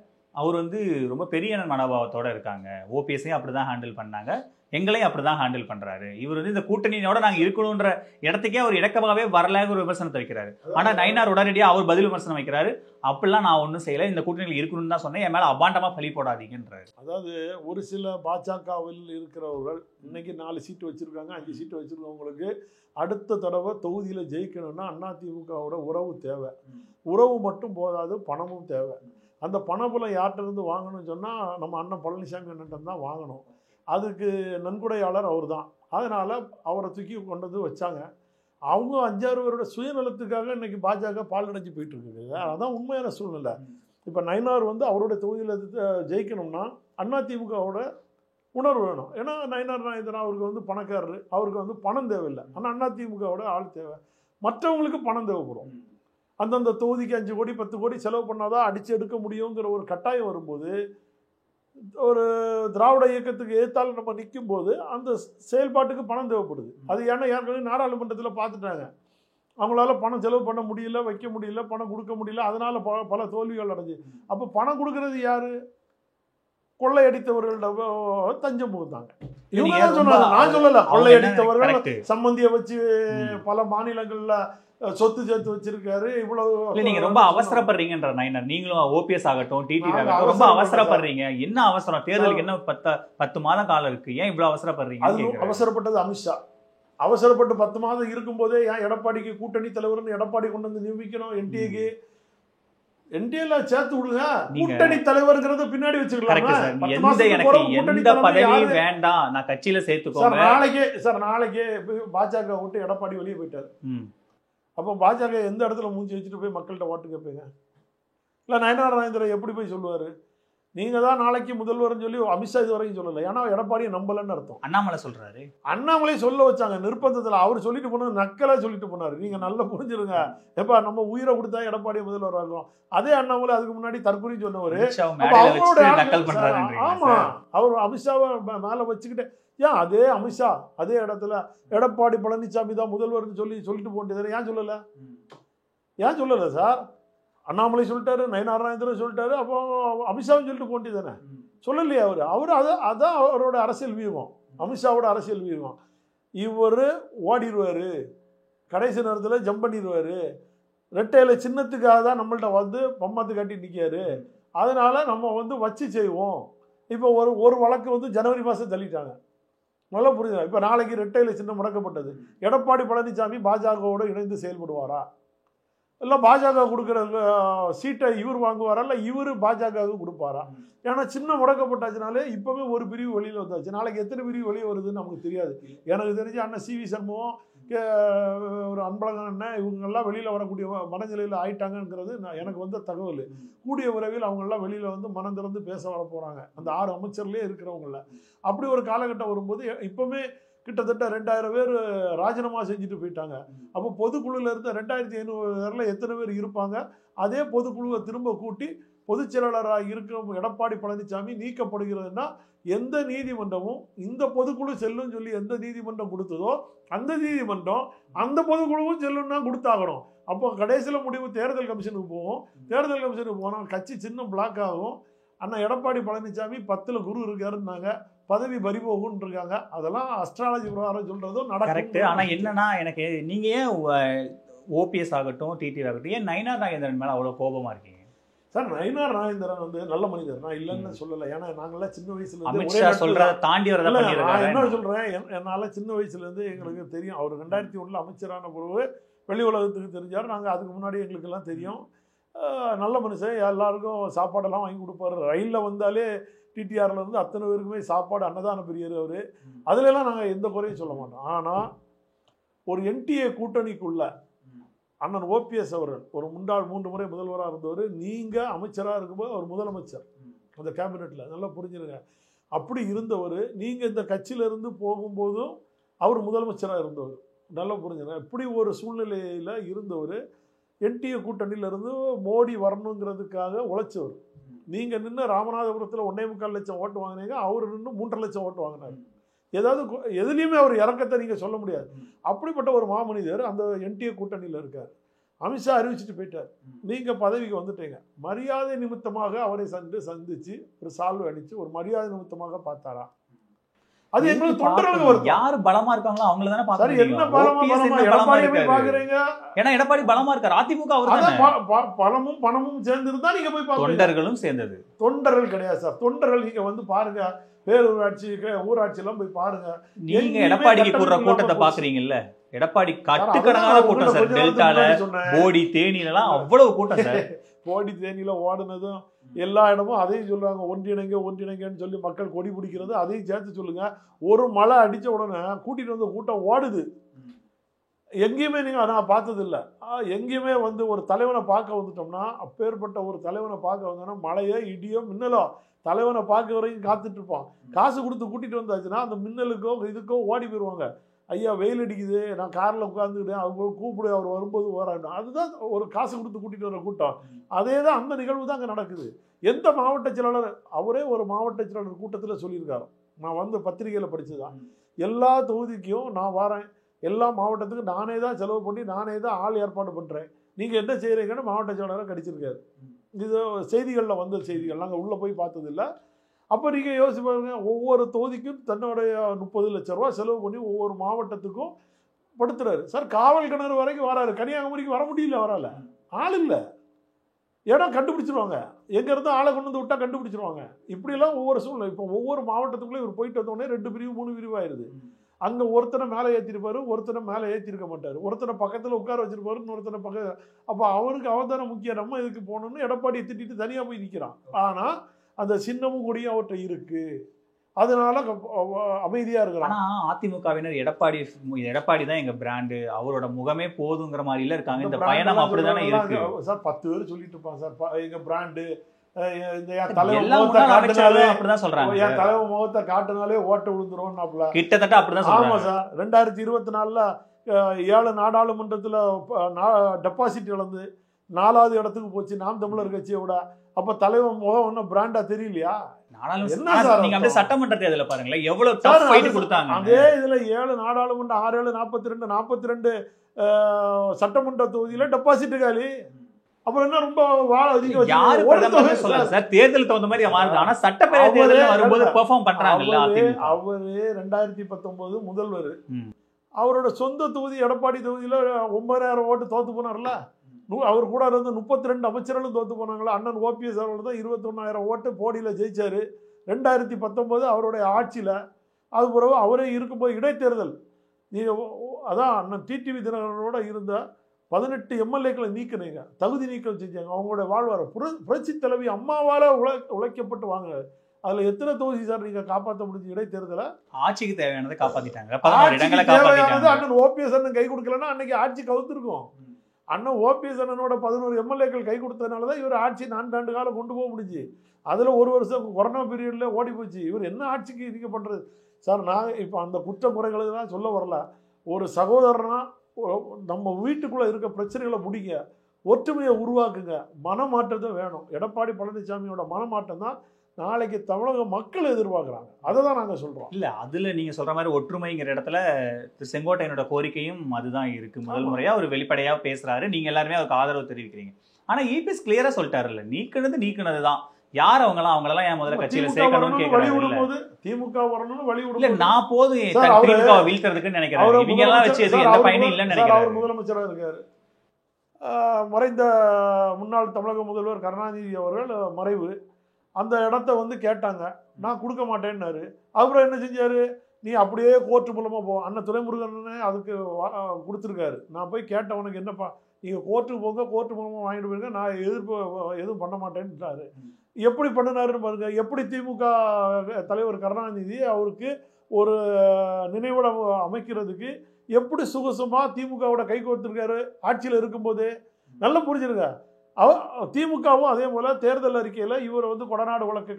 அவர் வந்து ரொம்ப பெரிய மனோபாவத்தோடு இருக்காங்க, ஓபிஎஸ்ஸையும் அப்படி தான் ஹேண்டில் பண்ணாங்க, எங்களையும் அப்படி தான் ஹேண்டில் பண்ணுறாரு, இவர் வந்து இந்த கூட்டணியோட நாங்கள் இருக்கணுன்ற இடத்துக்கே அவர் இடக்கமாகவே வரலாக ஒரு விமர்சனத்தை வைக்கிறாரு. ஆனால் நயினார் உடனடியாக அவர் பதில் விமர்சனம் வைக்கிறாரு, அப்படிலாம் நான் ஒன்றும் செய்யலை, இந்த கூட்டணியில் இருக்கணும்னு தான் சொன்னேன், என் மேலே அபாண்டமாக பழி போடாதீங்கன்றாரு. அதாவது ஒரு சில பாஜகவில் இருக்கிறவர்கள் இன்னைக்கு 4 சீட்டு வச்சுருக்காங்க, 5 சீட்டு வச்சுருக்கவங்களுக்கு அடுத்த தடவை தொகுதியில் ஜெயிக்கணும்னா அதிமுகவோட உறவு தேவை. உறவு மட்டும் போதாது, பணமும் தேவை. அந்த பணபலம் யார்கிட்டருந்து வாங்கணும்னு சொன்னால் நம்ம அண்ணன் பழனிசாமி அண்ணன் தான் வாங்கணும். அதுக்கு நன்கொடையாளர் அவர் தான். அதனால் அவரை தூக்கி கொண்டு வந்து வச்சாங்க. அவங்க 5-6 பேரோட சுயநலத்துக்காக இன்றைக்கி பாஜக பால் அடைஞ்சு போயிட்டு இருக்குது. அதான் உண்மையான சூழ்நிலை. இப்போ நயினார் வந்து அவருடைய தொகுதியில் ஜெயிக்கணும்னா அதிமுகவோட உணர்வு வேணும். ஏன்னா நயினார் நாகேந்திரன் அவருக்கு வந்து பணக்காரரு, அவருக்கு வந்து பணம் தேவையில்லை. ஆனால் அதிமுகவோட ஆள் தேவை. மற்றவங்களுக்கு பணம் தேவைப்படும். அந்தந்த தொகுதிக்கு 5 கோடி 10 கோடி செலவு பண்ணாதான் அடித்து எடுக்க முடியுங்கிற ஒரு கட்டாயம் வரும்போது, ஒரு திராவிட இயக்கத்துக்கு எதிர்த்தால் நம்ம நிற்கும் போது அந்த செயல்பாட்டுக்கு பணம் தேவைப்படுது. அது ஏன்னா ஏற்கனவே நாடாளுமன்றத்தில் பார்த்துட்டாங்க, அவங்களால பணம் செலவு பண்ண முடியல, வைக்க முடியல, பணம் கொடுக்க முடியல, அதனால பல தோல்விகள் அடைஞ்சு. அப்போ பணம் கொடுக்கறது யாரு? கொள்ளையடித்தவர்கள் தஞ்சம் புகுந்தாங்க. இவங்க தான் சொன்னாங்க, நான் சொல்லல. கொள்ளையடித்தவர்கள் சம்பந்தியை வச்சு பல மாநிலங்கள்ல சொத்து சேர்த்து வச்சிருக்காரு. இவ்வளவு நீங்க ரொம்ப அவசரப்படுறீங்கன்ற நயினார், நீங்களும் ஓபிஎஸ் ஆகட்டும் டிடிவி ஆகட்டும் ரொம்ப அவசரப்படுறீங்க. என்ன அவசரம்? தேர்தலுக்கு என்ன 10 மாதம் காலம் இருக்கு, ஏன் இவ்வளவு அவசரப்படுறீங்க? அவசரப்பட்டது அமித்ஷா. அவசரப்பட்டு 10 மாதம் இருக்கும்போதே ஏன் எடப்பாடிக்கு கூட்டணி தலைவர்னு எடப்பாடி கொண்டு வந்து நியமிக்கணும்? என்டிஏக்கு என்டிஏல சேர்த்து விடுங்க, கூட்டணி தலைவர்ங்கிறத பின்னாடி வச்சுக்கலாம். எந்த பதவி வேண்டாம், நான் கட்சியில சேர்த்துக்கோங்க. நாளைக்கே பாஜக விட்டு எடப்பாடி வெளியே போயிட்டாரு. அப்போ பாஜக எந்த இடத்துல மூஞ்சி வச்சுட்டு போய் மக்கள்கிட்ட ஓட்டு கேட்பீங்க? இல்லை நயினார் நாகேந்திரன் எப்படி போய் சொல்லுவார்? நீங்கள் தான் நாளைக்கு முதல்வர்னு சொல்லி அமித்ஷா இது வரைக்கும் சொல்லலை. ஏன்னா எடப்பாடியை நம்பலன்னு அர்த்தம். அண்ணாமலை சொல்கிறாரு. அண்ணாமலை சொல்ல வச்சாங்க நிர்பந்தத்தில். அவர் சொல்லிட்டு போனது நக்கலாக சொல்லிட்டு போனார். நீங்கள் நல்லா புரிஞ்சிருங்க. எப்போ நம்ம உயிரை கொடுத்தா எடப்பாடியை முதல்வர் ஆகும். அதே அண்ணாமலை அதுக்கு முன்னாடி தற்கொலை சொன்னவர். ஆமாம், அவர் அமித்ஷாவை மேலே வச்சுக்கிட்டு ஏன் அதே அமித்ஷா அதே இடத்துல எடப்பாடி பழனிசாமி தான் முதல்வர்னு சொல்லிட்டு போட்டு ஏன் சொல்லலை சார்? அண்ணாமலை சொல்லிட்டாரு, நயினார் நாகேந்திரன் சொல்லிட்டாரு, அப்போ அமித்ஷாவும் சொல்லிட்டு போட்டி தானே? சொல்லலையே அவர் அதான் அவரோட அரசியல் வியூகம், அமித்ஷாவோட அரசியல் வியூகம். இவர் ஓடிடுவார், கடைசி நேரத்தில் ஜம்ப் பண்ணிடுவார், ரெட்டையில சின்னத்துக்காக தான் நம்மள்ட்ட வந்து பம்மாத்து காட்டி நிற்காரு, அதனால நம்ம வந்து வச்சு செய்வோம். இப்போ ஒரு வழக்கு வந்து ஜனவரி மாதம் தள்ளிட்டாங்க. நல்லா புரியுது. இப்போ நாளைக்கு ரெட்டையில சின்னம் முடக்கப்பட்டது. எடப்பாடி பழனிசாமி பாஜகவோடு இணைந்து செயல்படுவாரா? இல்லை பாஜக கொடுக்குற சீட்டை இவர் வாங்குவாரா? இல்லை இவர் பாஜகவுக்கு கொடுப்பாரா? ஏன்னா சின்ன முடக்கப்பட்டாச்சுனாலே இப்போவே ஒரு பிரிவு வெளியில் வந்தாச்சு. நாளைக்கு எத்தனை பிரிவு வெளியே வருதுன்னு நமக்கு தெரியாது. எனக்கு தெரிஞ்சு அண்ணன் சிவி சண்முகம், ஒரு அன்பழகன் அண்ணன், இவங்கெல்லாம் வெளியில் வரக்கூடிய மனநிலையில் ஆயிட்டாங்கங்கிறது எனக்கு வந்த தகவல். கூடிய விரைவில் அவங்கெல்லாம் வெளியில் வந்து மனம் திறந்து பேச வர போகிறாங்க, அந்த 6 அமைச்சர்லேயே இருக்கிறவங்கள. அப்படி ஒரு காலகட்டம் வரும்போது இப்போவே கிட்டத்தட்ட 2000 பேர் ராஜினாமா செஞ்சுட்டு போயிட்டாங்க. அப்போ பொதுக்குழுவில் இருந்த 2500 பேரில் எத்தனை பேர் இருப்பாங்க? அதே பொதுக்குழுவை திரும்ப கூட்டி பொதுச் செயலாளராக இருக்கிற எடப்பாடி பழனிசாமி நீக்கப்படுகிறதுனா எந்த நீதிமன்றமும் இந்த பொதுக்குழு செல்லும் சொல்லி எந்த நீதிமன்றம் கொடுத்ததோ அந்த நீதிமன்றம் அந்த பொதுக்குழுவும் செல்லும்னா கொடுத்தாகணும். அப்போ கடைசியில் முடிவு தேர்தல் கமிஷனுக்கு போகும். தேர்தல் கமிஷனுக்கு போனால் கட்சி சின்னம் பிளாக் ஆகும். அண்ணா எடப்பாடி பழனிசாமி 10ல் குரு இருக்காருன்னாங்க, பதவி பறிபோகுன்னு இருக்காங்க. அதெல்லாம் அஸ்ட்ராலஜி பிரகாரம் சொல்றதும் நடக்கும். ஆனால் என்னன்னா, எனக்கு நீங்க ஏன் ஓபிஎஸ் ஆகட்டும் டிடிவி ஆகட்டும் ஏன் நயினார் நாகேந்திரன் மேலே அவ்வளோ கோபமாக இருக்கீங்க சார்? நயினார் நாகேந்திரன் வந்து நல்ல மனிதர், நான் இல்லைன்னு சொல்லலை. ஏன்னா நாங்கள்லாம் சின்ன வயசுல அமித்ஷா சொல்றதை தாண்டி நான் என்ன சொல்றேன், என்னால் சின்ன வயசுலேருந்து எங்களுக்கு தெரியும். அவர் 2001 அமைச்சரான பிறகு வெளி உலகத்துக்கு தெரிஞ்சார். நாங்கள் அதுக்கு முன்னாடி எங்களுக்கெல்லாம் தெரியும். நல்ல மனுஷன், எல்லாருக்கும் சாப்பாடெல்லாம் வாங்கி கொடுப்பாரு. ரயிலில் வந்தாலே டிடிஆர்லேருந்து அத்தனை பேருக்குமே சாப்பாடு அன்னதான பிரியர் அவர். அதுலலாம் நாங்கள் எந்த குறையும் சொல்ல மாட்டோம். ஆனால் ஒரு என்டிஏ கூட்டணிக்குள்ள அண்ணன் ஓபிஎஸ் அவர்கள் ஒரு 3 முறை முதல்வராக இருந்தவர். நீங்கள் அமைச்சராக இருக்கும்போது அவர் முதலமைச்சர் அந்த கேபினெட்டில், நல்லா புரிஞ்சுருங்க. அப்படி இருந்தவர். நீங்கள் இந்த கட்சியிலேருந்து போகும்போதும் அவர் முதலமைச்சராக இருந்தவர், நல்லா புரிஞ்சுங்க. இப்படி ஒரு சூழ்நிலையில் இருந்தவர். என்டிஏ கூட்டணியிலேருந்து மோடி வரணுங்கிறதுக்காக உழைச்சவர். நீங்க நின்று ராமநாதபுரத்தில் 1.25 லட்சம் ஓட்டு வாங்கினீங்க, அவர் நின்று 3.5 லட்சம் ஓட்டு வாங்கினார். ஏதாவது எதுலையுமே அவர் இறக்கத்தை நீங்க சொல்ல முடியாது. அப்படிப்பட்ட ஒரு மாமனிதர் அந்த என்டிஏ கூட்டணியில் இருக்கார். அமித்ஷா அறிவிச்சுட்டு போயிட்டார், நீங்க பதவிக்கு வந்துட்டீங்க. மரியாதை நிமித்தமாக அவரை சந்திச்சு ஒரு சால்வை அடிச்சு ஒரு மரியாதை நிமித்தமாக பார்த்தாரா? அது எங்களுக்கு தொண்டர்களுக்கு வரும். யாரு பலமா இருக்காங்களோ அவங்கள தானே சரி, என்ன பலமா எடப்பாடி போய் பாக்குறீங்க? ஏன்னா எடப்பாடி பலமா இருக்காரு, அதிமுக அவர் பணமும் சேர்ந்துருந்தா நீங்க போய் பாருங்க. தொண்டர்களும் சேர்ந்தது. தொண்டர்கள் கிடையாது சார். தொண்டர்கள் நீங்க வந்து பாருங்க, பேரூராட்சி ஊராட்சி எல்லாம் போய் பாருங்க. நீங்க எடப்பாடிக்கு கூடுற கூட்டத்தை பாக்குறீங்கல்ல, எடப்பாடி கட்டுக்கணக்கான கூட்டம் சார். டெல்டால போடி தேனிலாம் அவ்வளவு கூட்டம் சார். போடி தேனியில ஓடுனதும் எல்லா இடமும் அதையும் சொல்றாங்க, ஒன்றிணைங்கன்னு சொல்லி மக்கள் கொடி பிடிக்கிறது அதையும் சேர்த்து சொல்லுங்க. ஒரு மழை அடிச்ச உடனே கூட்டிட்டு வந்த கூட்டம் ஓடுது. எங்கேயுமே நீங்க நான் பார்த்தது இல்லை. எங்கேயுமே வந்து ஒரு தலைவனை பார்க்க வந்துட்டோம்னா, அப்பேற்பட்ட ஒரு தலைவனை பார்க்க வந்தோம்னா மழையோ இடியோ மின்னலோ தலைவனை பார்க்க வரைக்கும் காத்துட்டு இருப்பான். காசு கொடுத்து கூட்டிட்டு வந்தாச்சுன்னா அந்த மின்னலுக்கோ இதுக்கோ ஓடி போயிடுவாங்க. ஐயா வெயில் அடிக்குது, நான் காரில் உட்காந்துக்கிட்டேன், அவங்க கூப்பிடு, அவர் வரும்போது வராணும். அதுதான் ஒரு காசு கொடுத்து கூட்டிட்டு வர கூட்டம். அதே தான் அந்த நிகழ்வு தான் அங்கே நடக்குது. எந்த மாவட்ட செயலாளர், அவரே ஒரு மாவட்ட செயலாளர் கூட்டத்தில் சொல்லியிருக்காரு, நான் வந்து பத்திரிகையில் படிச்சுதான், எல்லா தொகுதிக்கும் நான் வரேன், எல்லா மாவட்டத்துக்கும் நானே தான் செலவு பண்ணி நானே தான் ஆள் ஏற்பாடு பண்ணுறேன், நீங்கள் என்ன செய்கிறீங்கன்னு மாவட்ட செயலாளராக கடிச்சிருக்காரு. இது செய்திகளில் வந்த செய்திகள், நாங்கள் உள்ளே போய் பார்த்ததில்லை. அப்போ நீங்கள் யோசிச்சு பாருங்க, ஒவ்வொரு தொகுதிக்கும் தன்னுடைய 30 லட்சம் ரூபா செலவு பண்ணி ஒவ்வொரு மாவட்டத்துக்கும் படுத்துறாரு சார். காவல் கிணறு வரைக்கும் வராரு, கன்னியாகுமரிக்கு வர முடியல, வரல, ஆள் இல்லை, இடம் கண்டுபிடிச்சிருவாங்க, எங்கேருந்து ஆளை கொண்டு வந்து விட்டால் கண்டுபிடிச்சிருவாங்க. இப்படிலாம் ஒவ்வொரு சூழ்நிலை. இப்போ ஒவ்வொரு மாவட்டத்துக்குள்ளே இவர் போயிட்டு வந்தோடனே 2 பிரிவு 3 பிரிவு ஆயிடுது. அங்கே ஒருத்தனை மேலே ஏற்றிருப்பாரு, ஒருத்தனை மேலே ஏற்றிருக்க மாட்டார், ஒருத்தனை பக்கத்தில் உட்கார வச்சிருப்பாரு, இன்னொருத்தனை பக்கம். அப்போ அவருக்கு அவன் தானே முக்கியம், நம்ம இதுக்கு போகணும்னு எடப்பாடியை திட்டிட்டு தனியாக போய் நிற்கிறான். ஆனால் அந்த சின்னமும் கூடியும் அவர்கிட்ட இருக்கு, அதனால அமைதியா இருக்கிறாங்க. ஆனா அதிமுகவினர் எடப்பாடி தான் எங்க பிராண்டு, அவரோட முகமே போதுங்கிற மாதிரில இருக்காங்க. இந்த பயணம் அப்படிதானே இருக்கு சார். 10 பேர் சொல்லிட்டு இருப்பாங்க சார், எங்க பிராண்டு, தலைவர் முகத்தை காட்டினாலே ஓட்ட விழுந்துரும். கிட்டத்தட்ட அப்படிதான். ஆமா சார். 2024 7 நாடாளுமன்றத்துல டெபாசிட் இழந்து 4வது இடத்துக்கு போச்சு நாம் தமிழர் கட்சியை விட. அப்ப தலைவர் முகம் ஒன்னும் பிராண்டா தெரியலையா? என்ன சார், நீங்க அப்படியே சட்டமன்ற தேர்தல பாருங்களேன், எவ்வளவு டஃப் ஃபைட் கொடுத்தாங்க. அதே இதுல 7 நாடாளுமன்ற 6 7 42 சட்டமன்ற தொகுதியில டெபாசிட் காலி. அப்புறம் என்ன ரொம்ப யாரு பிரதமர் சொல்லுங்க சார், தேர்தல் தகுந்த மாதிரி மாறுது. ஆனா சட்டப்பேரவை தேர்தல் வரும்போது பெர்ஃபார்ம் பண்றாங்கல்ல அதிமுக. அவரு 2019 முதல்வர், அவரோட சொந்த தொகுதி எடப்பாடி தொகுதியில 9000 ஓட்டு தோத்து போனார்ல. அவர் கூட இருந்த 32 அமைச்சர்களும் தோத்து போனாங்களா. அண்ணன் ஓபிஎஸ் அவர்கள் தான் 21,000 ஓட்டு போடியில் ஜெயிச்சாரு 2019 அவருடைய ஆட்சியில். அது பிறகு அவரே இருக்கும்போது இடைத்தேர்தல், அதான் அண்ணன் டிடிவி தினகரனோட இருந்த 18 எம்எல்ஏக்களை நீக்கினீங்க, தகுதி நீக்கம் செஞ்சாங்க. அவங்களுடைய வாழ்வார புரட்சி தலைவி அம்மாவால் உழைக்கப்பட்டு வாங்க. அதில் எத்தனை தொகுதி சார் நீங்கள் காப்பாற்ற முடிஞ்சு இடைத்தேர்தலை? ஆட்சிக்கு தேவையானதை காப்பாற்றிட்டாங்க. அண்ணன் ஓபிஎஸ் அண்ணன் கை கொடுக்கலன்னா அன்னைக்கு ஆட்சி கவுத்திருக்கும். அண்ணன் ஓபிஎஸ் அண்ணனோட 11 எம்எல்ஏக்கள் கை கொடுத்ததுனால தான் இவர் ஆட்சி 4 ஆண்டு காலம் கொண்டு போக முடிஞ்சு. அதில் 1 வருஷம் கொரோனா பீரியடில் ஓடி போச்சு. இவர் என்ன ஆட்சிக்கு இதுக்கு பண்ணுறது சார்? நான் இப்போ அந்த குற்ற முறைகளை தான் சொல்ல வரல. ஒரு சகோதரனா நம்ம வீட்டுக்குள்ளே இருக்க பிரச்சனைகளை முடிங்க, ஒற்றுமையை உருவாக்குங்க, மனமாற்றத்தை வேணும். எடப்பாடி பழனிசாமியோட மனமாற்றம் தான் நாளைக்கு தமிழக மக்கள் எதிர்பார்க்குறாங்க. அதை தான் நாங்கள் சொல்கிறோம். இல்லை, அதில் நீங்கள் சொல்கிற மாதிரி ஒற்றுமைங்கிற இடத்துல செங்கோட்டையனோட கோரிக்கையும் அதுதான் இருக்குது. முதல் முறையாக அவர் வெளிப்படையாக பேசுகிறாரு, நீங்கள் எல்லாருமே அவருக்கு ஆதரவு தெரிவிக்கிறீங்க. ஆனால் இபிஎஸ் கிளியராக சொல்லிட்டாருல்ல, நீக்கினது தான் யார் அவங்களெல்லாம் என் முதல்ல கட்சியில சேர்க்கணும்னு கேட்கறாங்க. திமுக வரணும்னு வழி விடுங்க. இல்ல நான் போதும் திமுக வீழ்த்துறதுக்குன்னு நினைக்கிறேன். இவங்க எல்லாம் வச்சு எந்த பயனும் இல்லைன்னு நினைக்கிறேன். அவர் முதலமைச்சராக இருக்காரு. மறைந்த முன்னாள் தமிழக முதல்வர் கருணாநிதி அவர்கள் மறைவு, அந்த இடத்த வந்து கேட்டாங்க, நான் கொடுக்க மாட்டேன்னாரு. அப்புறம் என்ன செஞ்சாரு, நீ அப்படியே கோர்ட்டு மூலமாக போ. அண்ணன் துரைமுருகன் அதுக்கு கொடுத்துருக்காரு. நான் போய் கேட்டவனுக்கு என்னப்பா, நீங்கள் கோர்ட்டுக்கு போங்க, கோர்ட்டு மூலமாக வாங்கிட்டு போயிருங்க, நான் எதுவும் பண்ண மாட்டேன்ட்டாரு. எப்படி பண்ணினாருன்னு பாருங்க. எப்படி திமுக தலைவர் கருணாநிதி அவருக்கு ஒரு நினைவிடம் அமைக்கிறதுக்கு எப்படி சுகசமாக திமுகவோட கை கோர்த்துருக்காரு ஆட்சியில் இருக்கும்போது. நல்லா புரிஞ்சிருங்க. திமுகவும் அதே போல தேர்தல் அறிக்கையில இவர் வந்து கொடநாடு வழக்கு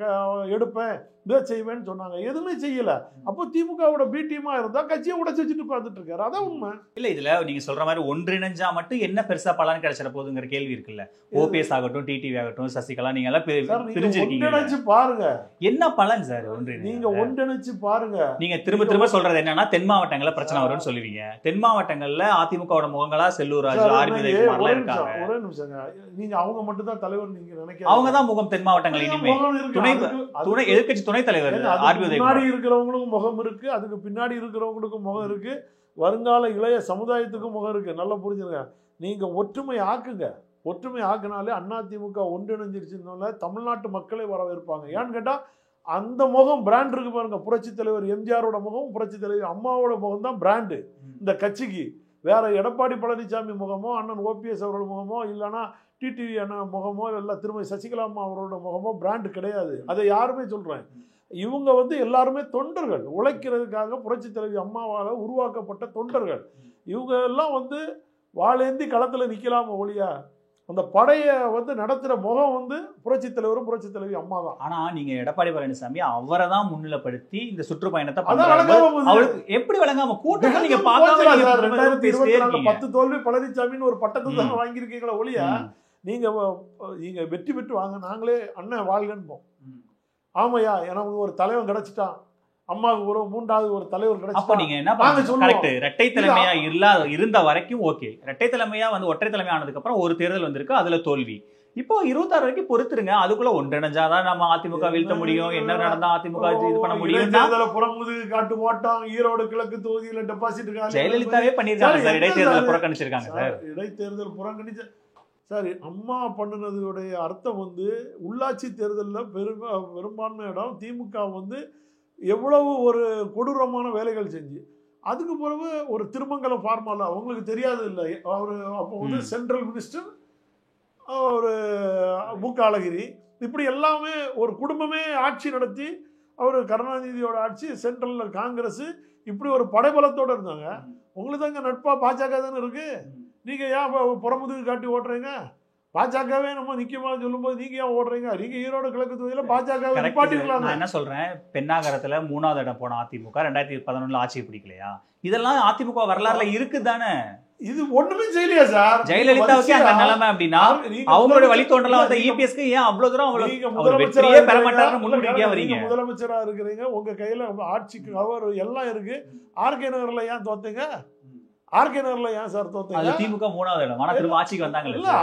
எடுப்பேன் இதை செய்வேன்னு சொன்னாங்க, எதுவுமே செய்யல. அப்போ திமுகவோட பி டீமா இருந்தா கட்சியை உடைச்சு வச்சுட்டு உட்கார்ந்துட்டு இருக்காரு. அதான் உண்மை. இல்ல இதுல நீங்க சொல்ற மாதிரி ஒன்றிணைஞ்சா மட்டும் என்ன பெருசா பலன் கிடைச்சிட போகுதுங்கிற கேள்வி இருக்குல்ல. ஓபிஎஸ் ஆகட்டும், டிடிவி ஆகட்டும், சசிகலா, நீங்க எல்லாம் பிரிஞ்சிருக்கீங்க. ஒன்றிணைச்சு பாருங்க என்ன பலன் சார் நீங்க ஒன்றிணைச்சு பாருங்க. நீங்க திரும்ப திரும்ப சொல்றது என்னன்னா தென் மாவட்டங்கள்ல பிரச்சனை வரும்னு சொல்லுவீங்க. தென் மாவட்டங்கள்ல அதிமுகவோட முகங்களா செல்லூர் ராஜு, ஆர்பி உதயகுமார்லாம் இருக்காங்க. ஒரே நிமிஷங்க, நீங்க அவங்க மட்டும் தான் தலைவர் நீங்க நினைக்கிறீங்க. அவங்க தான் முகம் தென் மாவட்டங்கள். இனிமே துணை எதிர்க்கட்சி துணைத் தலைவர் ஆர்பி உதயகுமார். முன்னாடி இருக்கிறவங்களுக்கும் முகம் இருக்கு, அதுக்கு பின்னாடி இருக்கிறவங்களுக்கும் முகம் இருக்கு, வருங்கால இளைய சமுதாயத்துக்கும் முகம் இருக்கு. நல்லா புரிஞ்சுங்க. நீங்க ஒற்றுமை ஆக்குங்க. ஒற்றுமை ஆக்குனாலே அதிமுக ஒன்றிணைஞ்சிருச்சுனால தமிழ்நாட்டு மக்களை வரவேற்பாங்க. ஏன்னு கேட்டா அந்த முகம் பிராண்ட் இருக்கு பாருங்க. புரட்சி தலைவர் எம்ஜிஆரோட முகம், புரட்சி தலைவர் அம்மாவோட முகம் தான் பிராண்டு இந்த கட்சிக்கு. வேற எடப்பாடி பழனிசாமி முகமோ, அண்ணன் ஓபிஎஸ் அவரோட முகமோ, இல்லைன்னா டிடிவி அண்ணன் முகமோ, இல்லை திருமதி சசிகலா அம்மா அவரோட முகமோ பிராண்டு கிடையாது. அதை யாருமே சொல்றேன். இவங்க வந்து எல்லாருமே தொண்டர்கள், உழைக்கிறதுக்காக புரட்சி தலைவி அம்மாவால் உருவாக்கப்பட்ட தொண்டர்கள். இவங்க எல்லாம் வந்து வாழேந்தி களத்தில் நிற்கலாம ஒழியா அந்த படையை வந்து நடத்துகிற முகம் வந்து புரட்சி தலைவரும் புரட்சி தலைவி அம்மா தான். ஆனா நீங்க எடப்பாடி பழனிசாமி அவரை தான் முன்னிலைப்படுத்தி இந்த சுற்றுப்பயணத்தை எப்படி வழங்காம கூட்டத்தை நீங்க பார்க்காம 10 தோல்வி பழனிசாமின்னு ஒரு பட்டத்தை தான் வாங்கியிருக்கீங்களா ஒழியா நீங்க வெற்றி பெற்று வாங்க, நாங்களே அண்ணன் வாழ்கன்னு. ஆமையா எனக்கு ஒரு தலைவன் கிடைச்சிட்டான், அம்மாவுக்கு ஒரு 3வது ஒரு தலைவர் கிடைச்சா. அப்ப நீங்க என்ன கரெக்ட், இரட்டை தலைமையா இருந்த வரைக்கும் ஓகே. இரட்டை தலைமையா வந்து ஒற்றை தலைமை ஆனதுக்கு அப்புறம் ஒரு தேர்தல் வந்திருக்கு, அதுல தோல்வி. இப்போ 26 வரைக்கும் பொறுத்துருங்க. அதுக்குள்ள ஒன்றிணைஞ்சாதான் நம்ம அதிமுக வீழ்த்த முடியும். என்ன நடந்தா அதிமுக இது பண்ண முடியும். புறமுதுகு காட்டு மாட்டோம். ஈரோடு கிழக்கு தொகுதியில டெபாசிட் ஜெயலலிதாவே பண்ணிருக்காங்க சார். இடைத்தேர்தல் புறக்கணிச்சிருக்காங்க சார். இடைத்தேர்தல் புறக்கணிச்ச சார். அம்மா பண்ணினதுடைய அர்த்தம் வந்து உள்ளாட்சி தேர்தலில் பெரும்பான்மை இடம் திமுக வந்து எவ்வளவு ஒரு கொடூரமான வேலைகள் செஞ்சு, அதுக்கு பிறகு ஒரு திருமங்கலம் ஃபார்மால அவங்களுக்கு தெரியாது இல்லை. அவர் அப்போ வந்து சென்ட்ரல் மினிஸ்டர் ஒரு அழகிரி, இப்படி எல்லாமே ஒரு குடும்பமே ஆட்சி நடத்தி அவர் கருணாநிதியோட ஆட்சி, சென்ட்ரலில் காங்கிரஸ், இப்படி ஒரு படைபலத்தோடு இருந்தாங்க. உங்களுக்கு தாங்க நட்பா பாஜக தானே இருக்கு. நீங்கள் ஏன் புறமுதுகு காட்டி ஓட்டுறீங்க? பாஜகவே நம்ம நிச்சயமாக சொல்லும்போது நீங்க ஏன் ஓடுறீங்க? நீங்க ஈரோடு கிழக்கு தொகுதியில் பாஜகவை நிப்பாட்டிருக்கலாம். நான் என்ன சொல்றேன், பெண்ணாகரத்துல 3வது இடம் போன அதிமுக 2011 ஆட்சியை பிடிக்கலையா? இதெல்லாம் அதிமுக வரலாறுல இருக்குதானே. இது ஒண்ணுமே செய்யலையா சார்? ஜெயலலிதாவுக்கு அந்த நிலைமை அப்படின்னா அவங்களோட வழித்தோன்றலாம் வந்து இபிஎஸ்க்கு ஏன் அவ்வளவு தூரம் முதலமைச்சரே பெற மாட்டாருன்னு முன்னுரிமையா வரீங்க? முதலமைச்சரா இருக்கிறீங்க, உங்க கையில ஆட்சிக்கு அவர் எல்லாம் இருக்கு. ஆர்கே நகர்ல ஏன் தோத்தீங்க? ஆர்கே நகர்ல ஏன் சார் தோத்தீங்க? திமுக 3வது இடம், ஆனா திரும்ப ஆட்சிக்கு வந்தாங்கல்ல.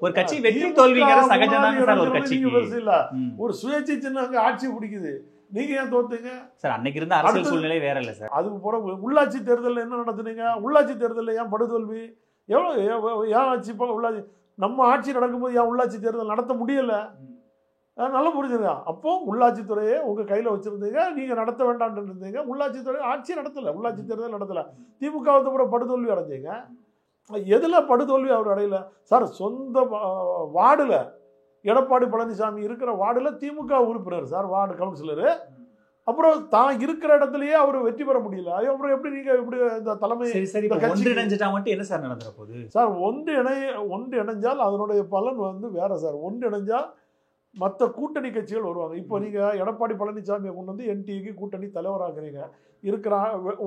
ஒரு கட்சி வெற்றி தோல்விங்கிற சகஜம் தான் சார். ஒரு கட்சிக்கு இல்ல, ஒரு சுயேட்சை சின்ன ஆட்சி பிடிக்குது. நீங்க ஏன் தோத்தீங்க சார்? அன்னைக்கு இருந்த அரசியல் சூழ்நிலை வேற இல்ல சார். அதுக்கு பிறகு உள்ளாட்சி தேர்தலில் என்ன நடத்துனீங்க? உள்ளாட்சி தேர்தலில் ஏன் படுதோல்வி? ஏன் ஆட்சி உள்ளாட்சி நம்ம ஆட்சி நடக்கும்போது ஏன் உள்ளாட்சி தேர்தல் நடத்த முடியல? நல்லா புரிஞ்சுங்க. அப்போ உள்ளாட்சித்துறையை உங்க கையில வச்சிருந்தீங்க, நீங்க நடத்த வேண்டாம்னு இருந்தீங்க. உள்ளாட்சித்துறை ஆட்சி நடத்தல, உள்ளாட்சி தேர்தல் நடத்தல. திமுக வந்து கூட படுதோல்வி அடைஞ்சீங்க. எதுல படுதோல்வி அவர் அடையல சார்? சொந்த வார்டுல எடப்பாடி பழனிசாமி இருக்கிற வார்டுல திமுக உறுப்பினர் சார், வார்டு கவுன்சிலரு. அப்புறம் தான் இருக்கிற இடத்துலயே அவர் வெற்றி பெற முடியல. அப்புறம் எப்படி நீங்க எப்படி இந்த தலைமை ஒன்றிணைஞ்சா மட்டும் என்ன சார் நடந்துற போகுது சார்? ஒன்று இணைஞ்சால் அதனுடைய பலன் வந்து வேற சார். ஒன்று இணைஞ்சால் மற்ற கூட்டணி கட்சிகள் வருவாங்க. இப்போ நீங்கள் எடப்பாடி பழனிசாமியை கொண்டு வந்து என்டிஏக்கு கூட்டணி தலைவராக்குறீங்க. இருக்கிற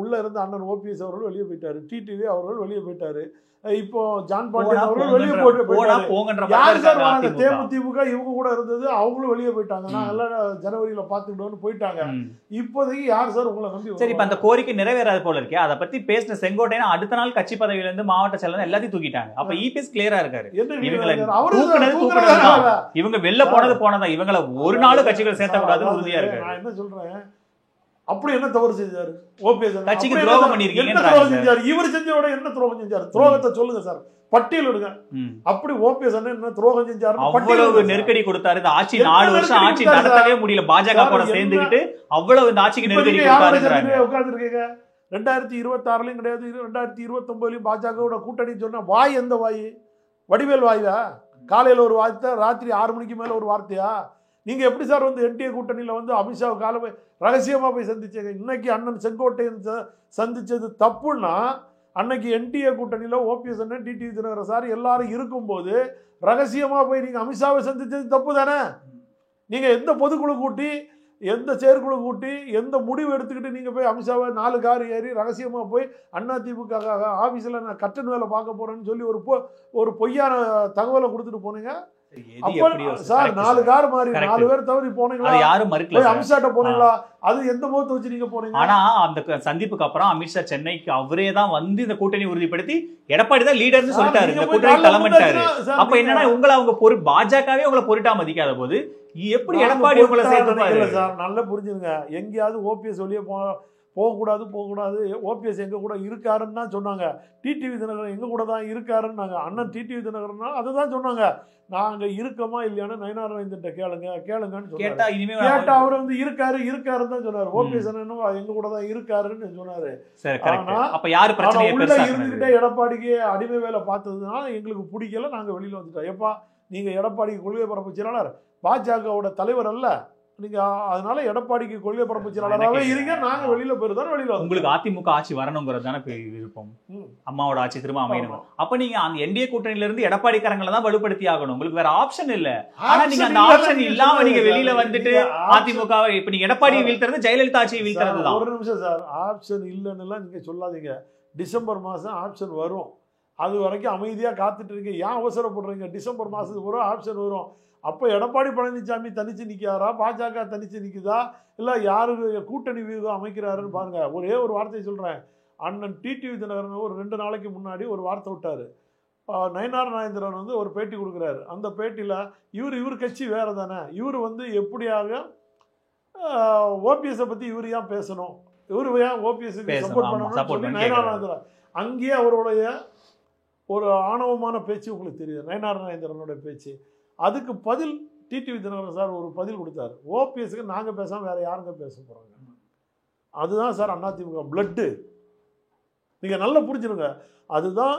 உள்ளே இருந்த அண்ணன் ஓபிஎஸ் அவர்கள் வெளியே போயிட்டாரு, டிடிவி அவர்கள் வெளியே போயிட்டாரு, இப்போ ஜான் பாண்டியன் அவர்கள் வெளியே போயிட்டாங்க. தேமுதிக இவங்க கூட இருந்தது, அவங்களும் வெளியே போயிட்டாங்க. நான் எல்லாம் ஜனவரியில பாத்துக்கிட்டோன்னு போயிட்டாங்க. இப்போதைக்கு யார் சார் உங்களை நம்பி? சரி, இப்ப அந்த கோரிக்கை நிறைவேறாது போல இருக்கே. அதை பத்தி பேசின செங்கோட்டையன் அடுத்த நாள் கட்சி பதவியில இருந்து மாவட்ட செயலர் எல்லாத்தையும் தூக்கிட்டாங்க. அப்ப இபிஎஸ் கிளியரா இருக்காரு. இவங்க வெளில போனதா, இவங்களை ஒரு நாள் கட்சிகள் சேர்த்த கூடாதுன்னு உறுதியா இருக்கு. நான் என்ன சொல்றேன், அப்படி என்ன தவறு செஞ்சாரு? ஓபிஎஸ் கட்சிக்கு துரோகம் பண்ணிருக்கீங்க. இவர் செஞ்சோட என்ன துரோகம் செஞ்சாரு? துரோகத்தை சொல்லுங்க சார், பட்டியல் எடுங்க. அப்படி ஓபிஎஸ் என்ன துரோகம் செஞ்சாரு? அவ்வளவு நெருக்கடி கொடுத்தாரு. இந்த ஆட்சி 4 வருஷம் ஆட்சி நடத்தவே முடியல. பாஜக கூட சேர்ந்துக்கிட்டு அவ்வளவு இந்த ஆட்சிக்கு நெருக்கடி கொடுத்தாரு. உட்கார்ந்துருக்கீங்க. 2026லயும் கிடையாது, 2029லயும் பாஜகவோட கூட்டணி சொன்ன வாய் எந்த வாய்? வடிவேல் வாயா? காலையில ஒரு வார்த்தை, ராத்திரி 6 மணிக்கு மேல ஒரு வார்த்தையா? நீங்க எப்படி சார் வந்து என்டிஏ கூட்டணியில வந்து அமித்ஷா காலமே ரகசியமா போய் சந்திச்சீங்க? இன்னைக்கு அண்ணன் செங்கோட்டையன் சந்திச்சது தப்புன்னா அன்னைக்கு என்டிஏ கூட்டணியில் ஓபிஎஸ் அண்ணன் டிடிவி தினகரன் சார் எல்லாரும் இருக்கும்போது ரகசியமாக போய் நீங்கள் அமித்ஷாவை சந்திச்சது தப்பு தானே? நீங்கள் எந்த பொதுக்குழு கூட்டி எந்த செயற்குழு கூட்டி எந்த முடிவு எடுத்துக்கிட்டு நீங்கள் போய் அமித்ஷாவை 4 கார் ஏறி ரகசியமாக போய் அதிமுக ஆஃபீஸில் நான் கட்டண வேலை பார்க்க போகிறேன்னு சொல்லி ஒரு பொய்யான தகவலை கொடுத்துட்டு போனீங்க. சார் 4 கார் மாறி 4 பேர் தவறி போனீங்களா? யாரும் மறுக்கல. அமித்ஷாட்ட போனீங்களா? அது எந்த முகத்தை வச்சு நீங்க போனீங்க? ஆனா அந்த சந்திப்புக்கு அப்புறம் அமித்ஷா சென்னைக்கு அவரே தான் வந்து இந்த கூட்டணி உறுதிப்படுத்தி எடப்பாடி தான் லீடர்னு சொல்லிட்டாரு, இந்த கூட்டணி தலைமைட்டாரு. அப்ப என்னன்னா உங்களை அவங்க பாஜகவே உங்களை பொருட்டா மதிக்காத போது எப்படி எடப்பாடி உங்களை சேர்த்து சார்? நல்லா புரிஞ்சுங்க. எங்கேயாவது ஓபிஎஸ் வெளியே போகக்கூடாது ஓபிஎஸ் எங்க கூட இருக்காருன்னு தான் சொன்னாங்க. டிடிவி தினகரன் எங்க கூட தான் இருக்காருன்னு அண்ணன் டிடிவி தினகரன் அதுதான் சொன்னாங்க. நாங்க இருக்கமா இல்லையான்னு நயனாரவிந்தன் கேளுங்கன்னு கேட்டா அவர் வந்து இருக்காருன்னு தான் சொன்னாரு. ஓபிஎஸ் அண்ணனும் எங்க கூட தான் இருக்காருன்னு சொன்னாரு. உள்ள இருந்துகிட்டே எடப்பாடிக்கு அடிமை வேலை பார்த்ததுனால எங்களுக்கு பிடிக்கல, நாங்க வெளியில வந்துட்டோம். எப்பா நீங்க எடப்பாடிக்கு கொள்கை பரப்பு செயலாளர், பாஜகவோட தலைவர் அல்ல நீங்க, அதனால எடப்பாடிக்கு கொள்கை பரப்பு செயலாளராகவே இருங்க, நாங்க வெளியில போயிருந்தோம். வெளியில உங்களுக்கு அதிமுக ஆட்சி வரணுங்கிறது தானே விருப்பம், அம்மாவோட ஆட்சி திரும்ப அமையணும். அப்ப நீங்க அந்த என்டிஏ கூட்டணியில இருந்து எடப்பாடிக்காரங்களை தான் வலுப்படுத்தி ஆகணும், உங்களுக்கு வேற ஆப்ஷன் இல்ல. ஆனா நீங்க அந்த ஆப்ஷன் இல்லாம நீங்க வெளியில வந்துட்டு அதிமுக இப்ப நீங்க எடப்பாடியை வீழ்த்துறது ஜெயலலிதா ஆட்சியை வீழ்த்துறது தான். ஒரு நிமிஷம் சார், ஆப்ஷன் இல்லைன்னு எல்லாம் நீங்க சொல்லாதீங்க. டிசம்பர் மாசம் ஆப்ஷன் வரும், அது வரைக்கும் அமைதியா காத்துட்டு இருக்கீங்க. ஏன் அவசரப்படுறீங்க? டிசம்பர் மாசத்துக்கு ஒரு ஆப்ஷன் வரும். அப்போ எடப்பாடி பழனிசாமி தனிச்சு நிற்கிறாரா, பாஜக தனிச்சு நிற்குதா, இல்லை யாரு கூட்டணி வியூகம் அமைக்கிறாருன்னு பாருங்க. ஒரே ஒரு வார்த்தையை சொல்கிறேன். அண்ணன் டிடிவி தினகரன் ஒரு 2 நாளைக்கு முன்னாடி ஒரு வார்த்தை விட்டார். நயனார் நாகேந்திரன் வந்து ஒரு பேட்டி கொடுக்குறாரு. அந்த பேட்டியில் இவர் கட்சி வேறு தானே, இவர் வந்து எப்படியாக ஓபிஎஸை பற்றி இவர் ஏன் பேசணும், இவர் ஏன் ஓபிஎஸ்க்கு சப்போர்ட் பண்ணணும்னு சொல்லி நயனார் நாகேந்திரன் அங்கேயே அவருடைய ஒரு ஆணவமான பேச்சு உங்களுக்கு தெரியுது, நயனார் நாகேந்திரனுடைய பேச்சு. அதுக்கு பதில் டிடிவி தினகரன் சார் ஒரு பதில் கொடுத்தாரு. ஓபிஎஸ்க்கு நாங்கள் பேசாமல் வேற யாருங்க பேச போகிறாங்க? அதுதான் சார் அதிமுக பிளட்டு. நீங்கள் நல்லா புரிஞ்சுருங்க. அதுதான்,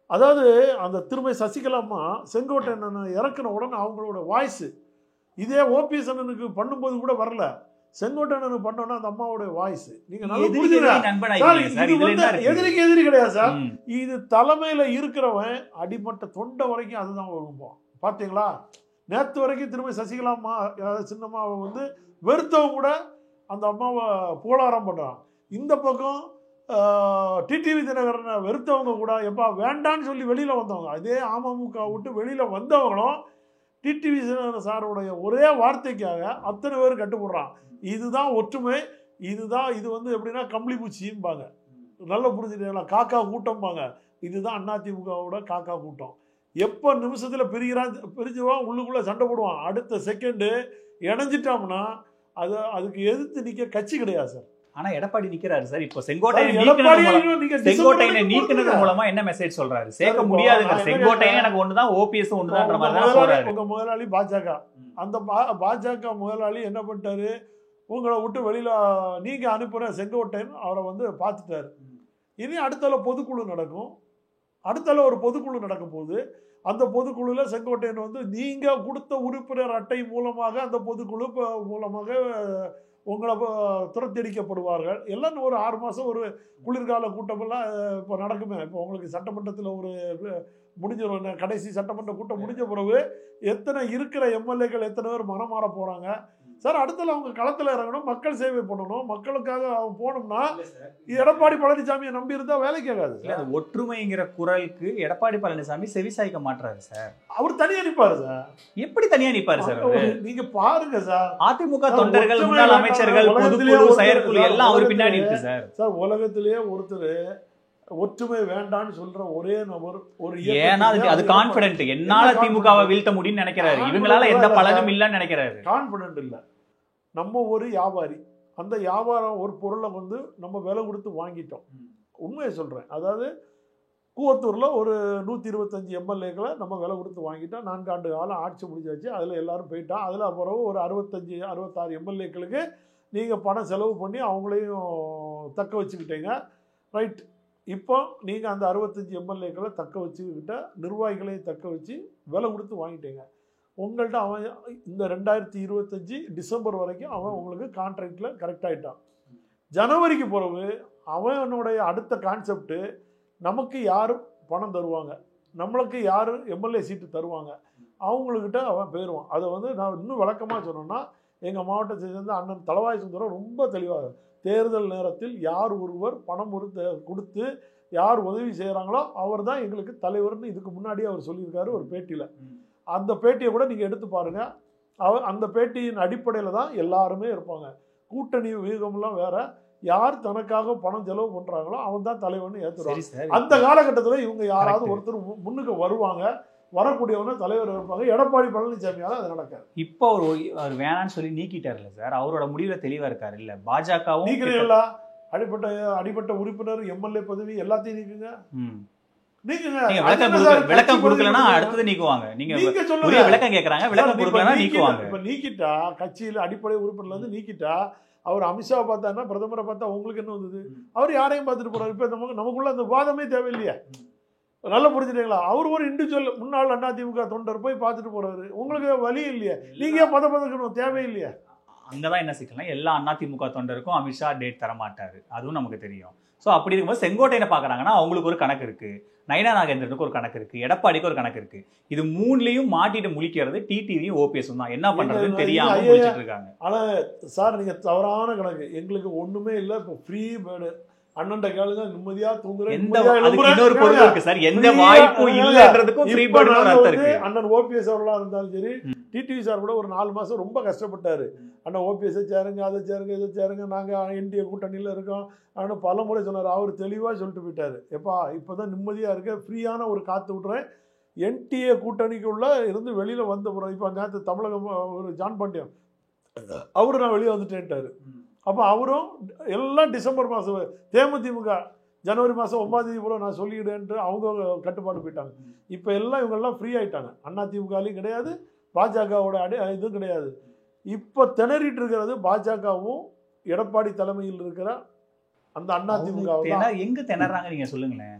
அதாவது அந்த திருமதி சசிகலாம்மா செங்கோட்டையன் இறக்குன உடனே அவங்களோட வாய்ஸு இதே ஓபிஎஸ் அண்ணனுக்கு பண்ணும்போது கூட வரல, செங்கோட்டையன் பண்ணோன்னா அந்த அம்மாவோட வாய்ஸ். நீங்க நல்லா புரிஞ்சுங்க. எதிரிக்கு எதிரி கிடையாது சார், இது தலைமையில இருக்கிறவன் அடிமட்ட தொண்டை வரைக்கும் அதுதான் விரும்பும். பார்த்தீங்களா, நேற்று வரைக்கும் திரும்ப சசிகலாம்மா சின்னம்மாவை வந்து வெறுத்தவங்க கூட அந்த அம்மாவை புகழாரம் பண்ணுறான். இந்த பக்கம் டிடிவி தினகரனை வெறுத்தவங்க கூட எப்பா வேண்டான்னு சொல்லி வெளியில் வந்தவங்க, அதே அமமுக விட்டு வெளியில் வந்தவங்களும் டிடிவி தினகரன் சாருடைய ஒரே வார்த்தைக்காக அத்தனை பேர் கட்டுப்படுறான். இதுதான் ஒற்றுமை. இது வந்து எப்படின்னா கம்பளி பூச்சிம்பாங்க, நல்லா புரிஞ்சுட்டீங்களா, காக்கா கூட்டம்பாங்க. இதுதான் அதிமுகவோட காக்கா கூட்டம். எப்போ நிமிஷத்தில் பிரிஞ்சுவான், உள்ளுக்குள்ளே சண்டை போடுவான். அடுத்த செகண்டு இணைஞ்சிட்டோம்னா அதுக்கு எதிர்த்து நிற்க கட்சி கிடையாது சார். ஆனா எடப்பாடி நிக்கிறாரு சார். இப்போ செங்கோட்டையனை நீக்கினது மூலமா என்ன மெசேஜ் சொல்றாரு? சேர்க்க முடியாதுங்க, செங்கோட்டையன் எனக்கு ஒண்ணுதான், ஓபிஎஸ் ஒண்ணுதான் மாதிரி சொல்றாரு. உங்க முதலாளி பாஜக, அந்த பாஜக முதலாளி என்ன பண்ணிட்டாரு, உங்களை விட்டு வெளியில நீங்க அனுப்புற செங்கோட்டையன் அவரை வந்து பார்த்துட்டாரு. இனி அடுத்தால பொதுக்குழு நடக்கும். அடுத்தால ஒரு பொதுக்குழு நடக்கும் போது அந்த பொதுக்குழுவில் செங்கோட்டையன் வந்து நீங்கள் கொடுத்த உறுப்பினர் அட்டை மூலமாக அந்த பொதுக்குழு மூலமாக உங்களை துரத்தடிக்கப்படுவார்கள். எல்லாம் ஒரு 6 மாதம் ஒரு குளிர்கால கூட்டமெல்லாம் இப்போ நடக்குமே. இப்போ உங்களுக்கு சட்டமன்றத்தில் ஒரு முடிஞ்சிடும், கடைசி சட்டமன்ற கூட்டம் முடிஞ்ச பிறகு எத்தனை இருக்கிற எம்எல்ஏக்கள் எத்தனை பேர் மனம் மாற போகிறாங்க சார். அடுத்தல அவங்க களத்தில் இறங்கணும், மக்கள் சேவை பண்ணணும். மக்களுக்காக அவங்க போனோம்னா எடப்பாடி பழனிசாமியை நம்பி இருந்தால் வேலைக்கு ஆகாது. ஒற்றுமைங்கிற குரலுக்கு எடப்பாடி பழனிசாமி செவிசாய்க்க மாட்டாரு சார். அவர் தனியா நிற்பாரு சார். எப்படி தனியா நிற்பாரு சார்? நீங்க பாருங்க சார், அதிமுக தொண்டர்கள், முன்னாள் அமைச்சர்கள், பொதுக்குழு, செயற்குழு எல்லாம் அவர் பின்னாடி இருக்கு சார். சார் உலகத்திலேயே ஒருத்தர் ஒற்றுமை வேண்டான்னு சொல்ற ஒரே நபர் ஒரு, ஏன்னா அது கான்பிடென்ட், என்னால திமுகவை வீழ்த்த முடியும்னு நினைக்கிறாரு, இவங்களால எந்த பலனும் இல்லைன்னு நினைக்கிறாரு. கான்பிடென்ட் இல்ல, நம்ம ஒரு வியாபாரி, அந்த வியாபாரம் ஒரு பொருளை வந்து நம்ம விலை கொடுத்து வாங்கிட்டோம். உண்மையை சொல்றேன். அதாவது கூவத்தூர்ல ஒரு 125 எம்எல்ஏக்களை நம்ம விலை கொடுத்து வாங்கிட்டோம். 4 ஆண்டு காலம் ஆட்சி முடிஞ்சாச்சு, அதுல எல்லாரும் போயிட்டோம். அதுல பிறகு ஒரு 65-66 எம்எல்ஏக்களுக்கு நீங்க பணம் செலவு பண்ணி அவங்களையும் தக்க வச்சுக்கிட்டீங்க, ரைட். இப்போ நீங்கள் அந்த 65 எம்எல்ஏக்களை தக்க வச்சுக்கிட்ட, நிர்வாகிகளையும் தக்க வச்சு விலை கொடுத்து வாங்கிட்டீங்க. உங்கள்கிட்ட அவன் இந்த 2025 டிசம்பர் வரைக்கும் அவன் உங்களுக்கு கான்ட்ராக்டில் கரெக்ட் ஆகிட்டான். ஜனவரிக்கு பிறகு அவனுடைய அடுத்த கான்செப்டு நமக்கு யார் பணம் தருவாங்க, நம்மளுக்கு யார் எம்எல்ஏ சீட்டு தருவாங்க, அவங்கக்கிட்ட அவன் போயிடுவான். அதை வந்து நான் இன்னும் விளக்கமாக சொன்னோன்னா, எங்கள் மாவட்டத்தை சேர்ந்த அண்ணன் தளவாய் சுந்தரம் ரொம்ப தெளிவாக தேர்தல் நேரத்தில் யார் ஒருவர் பணம் கொடுத்து யார் உதவி செய்கிறாங்களோ அவர் தான் எங்களுக்கு தலைவர்னு இதுக்கு முன்னாடியே அவர் சொல்லியிருக்காரு ஒரு பேட்டியில். அந்த பேட்டியை கூட நீங்கள் எடுத்து பாருங்கள். அந்த பேட்டியின் அடிப்படையில் தான் எல்லாருமே இருப்பாங்க. கூட்டணி வியூகம்லாம் வேற, யார் தனக்காக பணம் செலவு பண்ணுறாங்களோ அவன் தான் தலைவர்னு ஏற்றுறாங்க. அந்த காலகட்டத்தில் இவங்க யாராவது ஒருத்தர் முன்னுக்கு வருவாங்க, வரக்கூடியவன தலைவர் இருப்பாங்க. எடப்பாடி பழனிசாமியால அது நடக்காது. இப்போ அவர் வேணான்னு சொல்லி நீக்கிட்டார்ல சார், அவரோட முடிவில் தெளிவாக இருக்காரு. இல்லை பாஜகவும் நீக்கிறீங்களா? அடிப்பட்ட உறுப்பினர் எம்எல்ஏ பதவி எல்லாத்தையும் நீக்குங்க. விளக்கம் கொடுக்கலன்னா அடுத்தது நீக்குவாங்க. நீங்க விளக்கம் கேட்கறாங்க, விளக்கம் கொடுக்கலன்னா நீக்குவாங்க. இப்ப நீக்கிட்டா கட்சியில அடிப்படை உறுப்பினர்ல இருந்து நீக்கிட்டா அவர் அமித்ஷாவை பார்த்தாருன்னா பிரதமரை பார்த்தா உங்களுக்கு என்ன வந்தது? அவர் யாரையும் பார்த்துட்டு போறாரு. இப்ப நமக்குள்ள அந்த வாதமே தேவையில்லையா? நல்லா புரிஞ்சுட்டீங்களா? அவர் ஒரு இண்டிவிஜுவல் முன்னாள் அதிமுக தொண்டர் போய் பார்த்துட்டு போறாரு. உங்களுக்கு வழி இல்லையா? நீங்க பதப்பதக்கணும் தேவையில்லையா? அங்கதான் என்ன சிக்கல்னா, எல்லா அதிமுக தொண்டருக்கும் அமித்ஷா டேட் தர மாட்டாரு, அதுவும் நமக்கு தெரியும். ஸோ அப்படி இருக்கும்போது செங்கோட்டையனை பார்க்குறாங்கன்னா அவங்களுக்கு ஒரு கணக்கு இருக்கு, நயினா நாகேந்திரனுக்கு ஒரு கணக்கு இருக்கு, எடப்பாடிக்கு ஒரு கணக்கு இருக்கு. இது மூணுலையும் மாட்டிட்டு முழிக்கிறது டிடிவியும் ஓபிஎஸும் தான். என்ன பண்றதுன்னு தெரியாம முடிச்சிட்டு இருக்காங்க. ஆனா சார் நீங்க தவறான கணக்கு. எங்களுக்கு ஒண்ணுமே இல்லை. இப்போ ஃப்ரீ பேர்டு அண்ணன்ட கேளுங்க, நிம்மதியா தூங்குறேன். இன்னொரு பொருள் இருக்கு சார், எந்த வாய்ப்பும் இல்லன்றதுக்கும் ஃப்ரீ பேர்டுன்னு ஒரு அர்த்தம் இருக்கு. அண்ணன் ஓபிஎஸ் அவர்களா இருந்தாலும் சரி, டிடிவி சார் கூட ஒரு 4 மாசம் ரொம்ப கஷ்டப்பட்டாரு. அண்ணா ஓபிஎஸ் சேருங்க, அதை சேருங்க, இதை சேருங்க, நாங்க என்டிஏ கூட்டணியில இருக்கோம் அப்படின்னு பல முறை சொன்னார். அவர் தெளிவா சொல்லிட்டு போயிட்டாரு, எப்பா இப்பதான் நிம்மதியா இருக்க, ஃப்ரீயான ஒரு காத்து விட்டுறேன். என்டிஏ கூட்டணிக்குள்ள இருந்து வெளியில வந்த போறோம். இப்ப நேற்று தமிழகம் ஒரு ஜான் பாண்டியன் அவரு நான் வெளியே வந்துட்டேன்ட்டாரு. அப்போ அவரும் எல்லாம் டிசம்பர் மாதம், தேமுதிமுக ஜனவரி மாதம் 9ஆம் தேதி போல நான் சொல்லிவிடுன்ட்டு அவங்க கட்டுப்பாடு போயிட்டாங்க. இப்போ எல்லாம் இவங்கெல்லாம் ஃப்ரீ ஆகிட்டாங்க. அதிமுகலையும் கிடையாது, பாஜகவோட இதுவும் கிடையாது. இப்போ திணறிட்டு இருக்கிறது பாஜகவும் எடப்பாடி தலைமையில் இருக்கிற அந்த அதிமுக. எங்க திணறாங்க நீங்க சொல்லுங்களேன்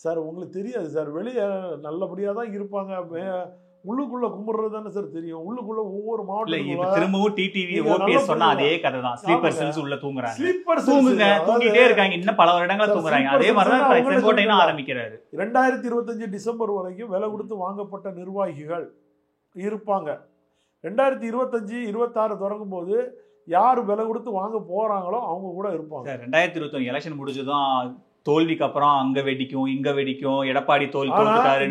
சார். உங்களுக்கு தெரியாது சார், வெளியே நல்லபடியாக தான் இருப்பாங்க, உள்ளுக்குள்ள கும்பிடுறது தானே சார் தெரியும். உள்ளுக்குள்ள ஒவ்வொரு மாவட்டத்துல திரும்பவும் டிடிவி ஓபிஎஸ் சொன்னா அதே கதை தான். ஸ்லீப்பர் செல்ஸ் உள்ள தூங்குறாங்க, தூங்கிட்டே இருக்காங்க, இன்னும் பல வருடங்களா தூங்குறாங்க. அதே மாதிரி தான் செங்கோட்டையனும் ஆரம்பிக்கிறாரு. 2025 டிசம்பர் வரைக்கும் விலை கொடுத்து வாங்கப்பட்ட நிர்வாகிகள் இருப்பாங்க. 2025, 26 தொடங்கும் போது யார் விலை கொடுத்து வாங்க போறாங்களோ அவங்க கூட இருப்பாங்க. 2021 எலெக்ஷன் முடிஞ்சதும் தோல்விக்கு அப்புறம் அங்க வெடிக்கும் இங்க வெடிக்கும், எடப்பாடி தோல்விட்டாரு,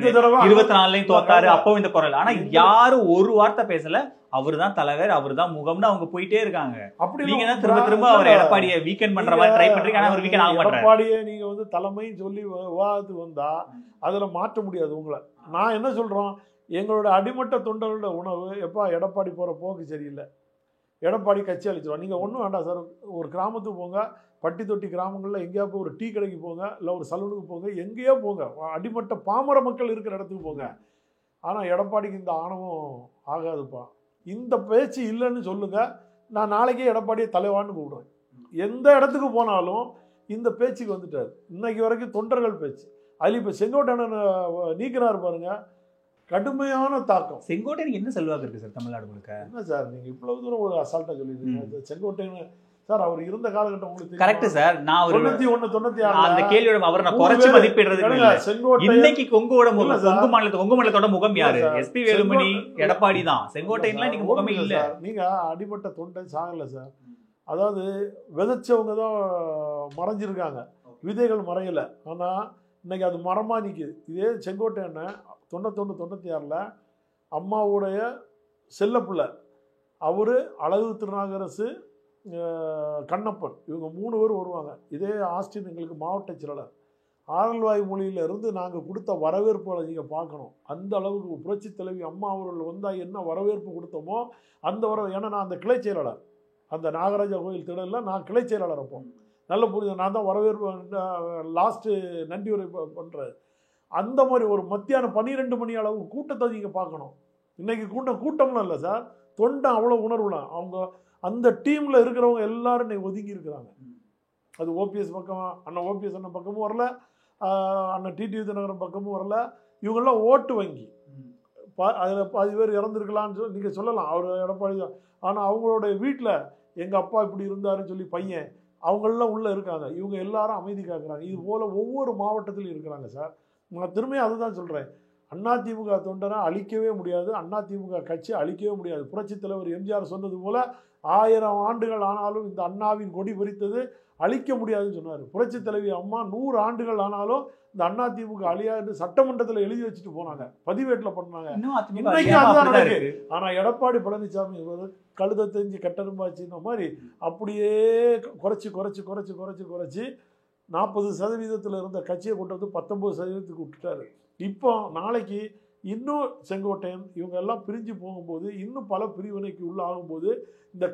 24லயும் தோத்தாரு, அப்போ இந்த குரல். ஆனா யாரும் ஒரு வார்த்தை பேசல, அவருதான் தலைவர், அவருதான் முகம்னு அவங்க போயிட்டே இருக்காங்க. அப்படி நீங்க தான் திரும்ப திரும்ப அவர் எடப்பாடியை வீக்கெண்ட் பண்ற மாதிரி ட்ரை பண்றீங்க. ஆனா அவர் வீக்கெண்ட் ஆக மாட்டாரு. எடப்பாடியை நீங்க வந்து தலைமைன்னு சொல்லி விவாதத்துக்கு வந்தா அதுல மாற்ற முடியாது உங்களை. நான் என்ன சொல்றோம், எங்களோட அடிமட்ட தொண்டர்களோட உணவு எப்பா எடப்பாடி போற போக்கு சரியில்லை, எடப்பாடி கட்சி அழிச்சிருவோம். நீங்கள் ஒன்றும் வேண்டாம் சார், ஒரு கிராமத்துக்கு போங்க, பட்டி தொட்டி கிராமங்களில் எங்கேயா போய் ஒரு டீ கடைக்கு போங்க, இல்லை ஒரு சலூனுக்கு போங்க, எங்கேயோ போங்க, அடிமட்ட பாமர மக்கள் இருக்கிற இடத்துக்கு போங்க. ஆனால் எடப்பாடிக்கு இந்த ஆணவம் ஆகாதுப்பா. இந்த பேச்சு இல்லைன்னு சொல்லுங்கள், நான் நாளைக்கே எடப்பாடியை தலைவான்னு கூப்பிடுறேன். எந்த இடத்துக்கு போனாலும் இந்த பேச்சுக்கு வந்துட்டார். இன்னைக்கு வரைக்கும் தொண்டர்கள் பேச்சு. அதில் இப்போ செங்கோட்டையன் நீக்கினார் பாருங்க, கடுமையான தாக்கம். செங்கோட்டையனுக்கு என்ன செல்வாக்கு இருக்கு சார் தமிழ்நாடு முழுக்க? என்ன சார் நீங்க இவ்வளவு தூரம் ஒரு அசால்ட்டா சொல்லிருக்கீங்க. செங்கோட்டையன் சார் அவர் இருந்த காலகட்டம் உங்களுக்கு கரெக்ட் சார். நான் ஒரு 91-96 அந்த கேள்வியோட அவரை நான் குறைச்சு மதிப்பிடுறது இல்ல. இன்னைக்கு கொங்கு மாநிலத்தோட முகம் யாரு? எஸ்பி வேலுமணி, எடப்பாடி தான். செங்கோட்டையன்லாம் நீங்க முகமே இல்ல. நீங்க அடிபட்ட தொண்டை சாகல சார். அதாவது விதைச்சவங்க தான் மறைஞ்சிருக்காங்க, விதைகள் மறையல. ஆனா இன்னைக்கு அது மரமா நிக்குது. இதே செங்கோட்டையன் 91-96 அம்மாவுடைய செல்லப்பிள்ளை அவரு, அழகு திருநாகரசு, கண்ணப்பன், இவங்க 3 பேர் வருவாங்க. இதே ஆஸ்டின் எங்களுக்கு மாவட்ட செயலாளர். ஆரல்வாய் மொழியிலிருந்து நாங்கள் கொடுத்த வரவேற்புகளை நீங்கள் பார்க்கணும். அந்த அளவுக்கு புரட்சி தலைவி அம்மா அவர்கள் வந்தால் என்ன வரவேற்பு கொடுத்தோமோ அந்த ஏன்னா நான் அந்த கிளை செயலாளர், அந்த நாகராஜா கோயில் திடலில் நான் கிளை செயலாளர். அப்போ நல்ல புரியுது, நான் தான் வரவேற்பு லாஸ்ட்டு நன்றி உரை பண்ணுறேன். அந்த மாதிரி ஒரு மத்தியானம் 12 மணி அளவு கூட்டத்தை நீங்கள் பார்க்கணும். இன்றைக்கி கூட்டம்லாம் இல்லை சார், தொண்டை அவ்வளோ உணர்வுலாம். அவங்க அந்த டீமில் இருக்கிறவங்க எல்லாரும் இன்னைக்கு ஒதுங்கி இருக்கிறாங்க. அது ஓபிஎஸ் பக்கம், அண்ணன் ஓபிஎஸ் அண்ணன் பக்கமும் வரல, அண்ணன் டிடிவி தினகரன் பக்கமும் வரல. இவங்கெல்லாம் ஓட்டு வங்கி. அதில் பாதி பேர் இறந்துருக்கலான்னு சொல்லி நீங்கள் சொல்லலாம், அவர் எடப்பாடி தான். ஆனால் அவங்களோட வீட்டில் எங்கள் அப்பா இப்படி இருந்தாருன்னு சொல்லி பையன் அவங்களெலாம் உள்ளே இருக்காங்க. இவங்க எல்லாரும் அமைதி காக்குறாங்க. இது போல் ஒவ்வொரு மாவட்டத்திலும் இருக்கிறாங்க சார். நான் திரும்பியும் அதுதான் சொல்கிறேன். அதிமுக தொண்டரை அழிக்கவே முடியாது, அதிமுக கட்சி அழிக்கவே முடியாது. புரட்சித் தலைவர் எம்ஜிஆர் சொன்னது போல் 1000 ஆண்டுகள் ஆனாலும் இந்த அண்ணாவின் கொடி பறித்தது அழிக்க முடியாதுன்னு சொன்னார். புரட்சித் தலைவி அம்மா 100 ஆண்டுகள் ஆனாலும் இந்த அதிமுக அழியாது சட்டமன்றத்தில் எழுதி வச்சுட்டு போனாங்க, பதிவேட்டில் பண்ணாங்க. இன்னைக்கு அதுதான் நடக்குது. ஆனால் எடப்பாடி பழனிசாமி கழுதை தெரிஞ்சு கட்டரும்பாச்சுன்ற மாதிரி அப்படியே குறைச்சி 40% இருந்த கட்சியை கொண்டு வந்து 19% விட்டுட்டாரு. இப்போ நாளைக்கு இன்னும் செங்கோட்டையன் இவங்க எல்லாம் பிரிஞ்சு போகும்போது, இன்னும் பல பிரிவினைக்கு உள்ள ஆகும்போது இந்த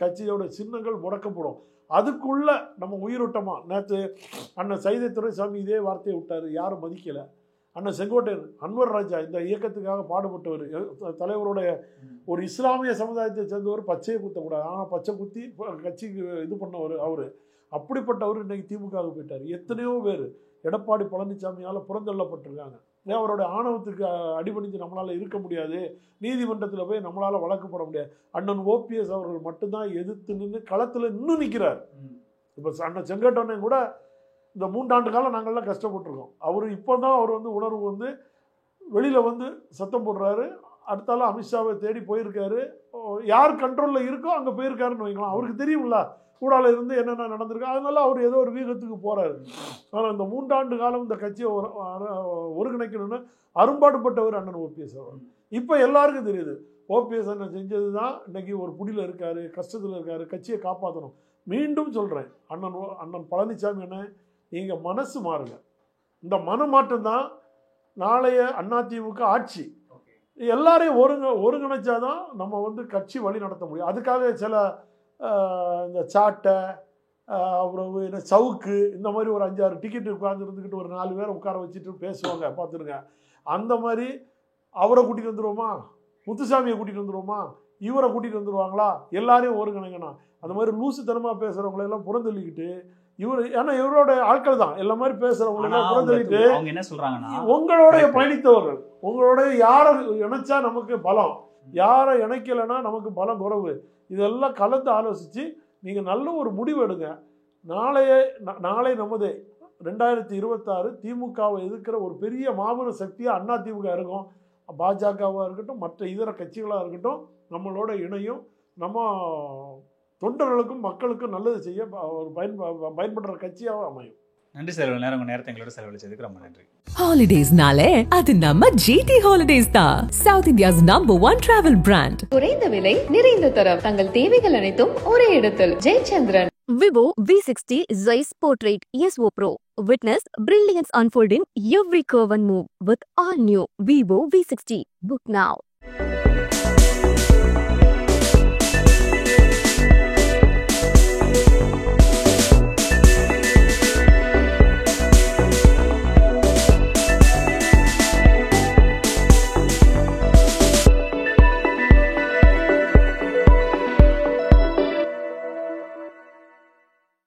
கட்சியோட சின்னங்கள் முடக்கப்படும். அதுக்குள்ள நம்ம உயிரோட்டமாக நேற்று அண்ணன் சைதை துரைசாமி இதே வார்த்தையை விட்டார், யாரும் மதிக்கலை. அண்ணன் செங்கோட்டையன், அன்வர் ராஜா இந்த இயக்கத்துக்காக பாடுபட்டவர், தலைவருடைய ஒரு இஸ்லாமிய சமுதாயத்தை சேர்ந்தவர், பச்சையை குத்தக்கூடாது, ஆனால் பச்சை குத்தி கட்சிக்கு இது பண்ணவர் அவர். அப்படிப்பட்டவர் இன்னைக்கு திமுகவுக்கு போயிட்டார். எத்தனையோ பேர் எடப்பாடி பழனிசாமியால் புறந்தள்ளப்பட்டிருக்காங்க. அவருடைய ஆணவத்துக்கு அடிபணிஞ்சு நம்மளால் இருக்க முடியாது, நீதிமன்றத்தில் போய் நம்மளால் வழக்கு போட முடியாது. அண்ணன் ஓபிஎஸ் அவர்கள் மட்டும்தான் எதிர்த்து நின்று களத்தில் இன்னும் நிற்கிறார். இப்போ அண்ணன் செங்கோட்டையன் கூட இந்த 3 ஆண்டு காலம் நாங்கள்லாம் கஷ்டப்பட்டுருக்கோம். இப்போ தான் அவர் உணர்வு வெளியில் சத்தம் போடுறாரு. அடுத்தால அமித்ஷாவை தேடி போயிருக்காரு. யார் கண்ட்ரோலில் இருக்கோ அங்கே போயிருக்காருன்னு வைக்கலாம். அவருக்கு தெரியும்ல கூடால இருந்து என்னென்ன நடந்திருக்கு. அதனால அவர் ஏதோ ஒரு வீகத்துக்கு போகிறாரு. ஆனால் இந்த 3 ஆண்டு காலம் இந்த கட்சியை ஒருங்கிணைக்கணும்னு அரும்பாடுபட்டவர் அண்ணன் ஓபிஎஸ் அவர். இப்போ எல்லாருக்கும் தெரியுது ஓபிஎஸ் அண்ணன் செஞ்சது தான் இன்னைக்கு ஒரு புடியில் இருக்காரு, கஷ்டத்தில் இருக்காரு, கட்சியை காப்பாற்றணும். மீண்டும் சொல்கிறேன், அண்ணன் பழனிசாமி அண்ணன் நீங்கள் மனசு மாறுங்க. இந்த மனமாற்றம் தான் நாளைய அதிமுக ஆட்சி. எல்லாரையும் ஒருங்கிணைச்சாதான் நம்ம கட்சி வழி நடத்த முடியும். அதுக்காக சில இந்த சாட்டை அப்புறம் என்ன சவுக்கு இந்த மாதிரி ஒரு 5-6 டிக்கெட்டு உட்கார்ந்து இருந்துக்கிட்டு ஒரு 4 பேரை உட்கார வச்சுட்டு பேசுவாங்க, பார்த்துருங்க. அந்த மாதிரி அவரை கூட்டிகிட்டு வந்துடுவோமா, முத்துசாமியை கூட்டிகிட்டு வந்துடுவோமா, இவரை கூட்டிகிட்டு வந்துடுவாங்களா, எல்லாரையும் ஒருங்கிணைங்கண்ணா. அந்த மாதிரி லூசுத்தனமாக பேசுகிறவங்களெல்லாம் புறந்தள்ளிக்கிட்டு ஏன்னா இவரோட ஆட்கள் தான் எல்லா மாதிரி பேசுறவங்க புறந்தள்ளிட்டு என்ன சொல்றாங்கன்னா, உங்களோட பயணித்தவர்கள், உங்களோட யாரை இணைச்சா நமக்கு பலம், யாரை இணைக்கலைன்னா நமக்கு பலம் குறைவு, இதெல்லாம் கலந்து ஆலோசித்து நீங்கள் நல்ல ஒரு முடிவு எடுங்க. நாளை நமது 2026 திமுகவை எதிர்க்கிற ஒரு பெரிய மாபெரும் சக்தியாக அதிமுக இருக்கும். பாஜகவாக இருக்கட்டும், மற்ற இதர கட்சிகளாக இருக்கட்டும், நம்மளோட இணையும். நம்ம தொண்டர்களுக்கும் மக்களுக்கும் நல்லது செய்ய ஒரு பயன்படுற கட்சியாக அமையும். நன்றி சார், நேரம் உங்க நேரத்தை எங்களோட செலவழிச்சதுக்கு ரொம்ப நன்றி. ஹாலிடேஸ்னாலே அது நம்ம ஜிடி ஹாலிடேஸ் தான். South India's #1 travel brand. குறைந்த விலை, நிறைந்த தரம், தங்கள் தேவைகள் அனைத்தும் ஒரே இடத்தில். Jayachandran. Vivo V60 Zeiss Portrait ESO Pro. Witness brilliance unfold in every curve and move with all new Vivo V60. Book now.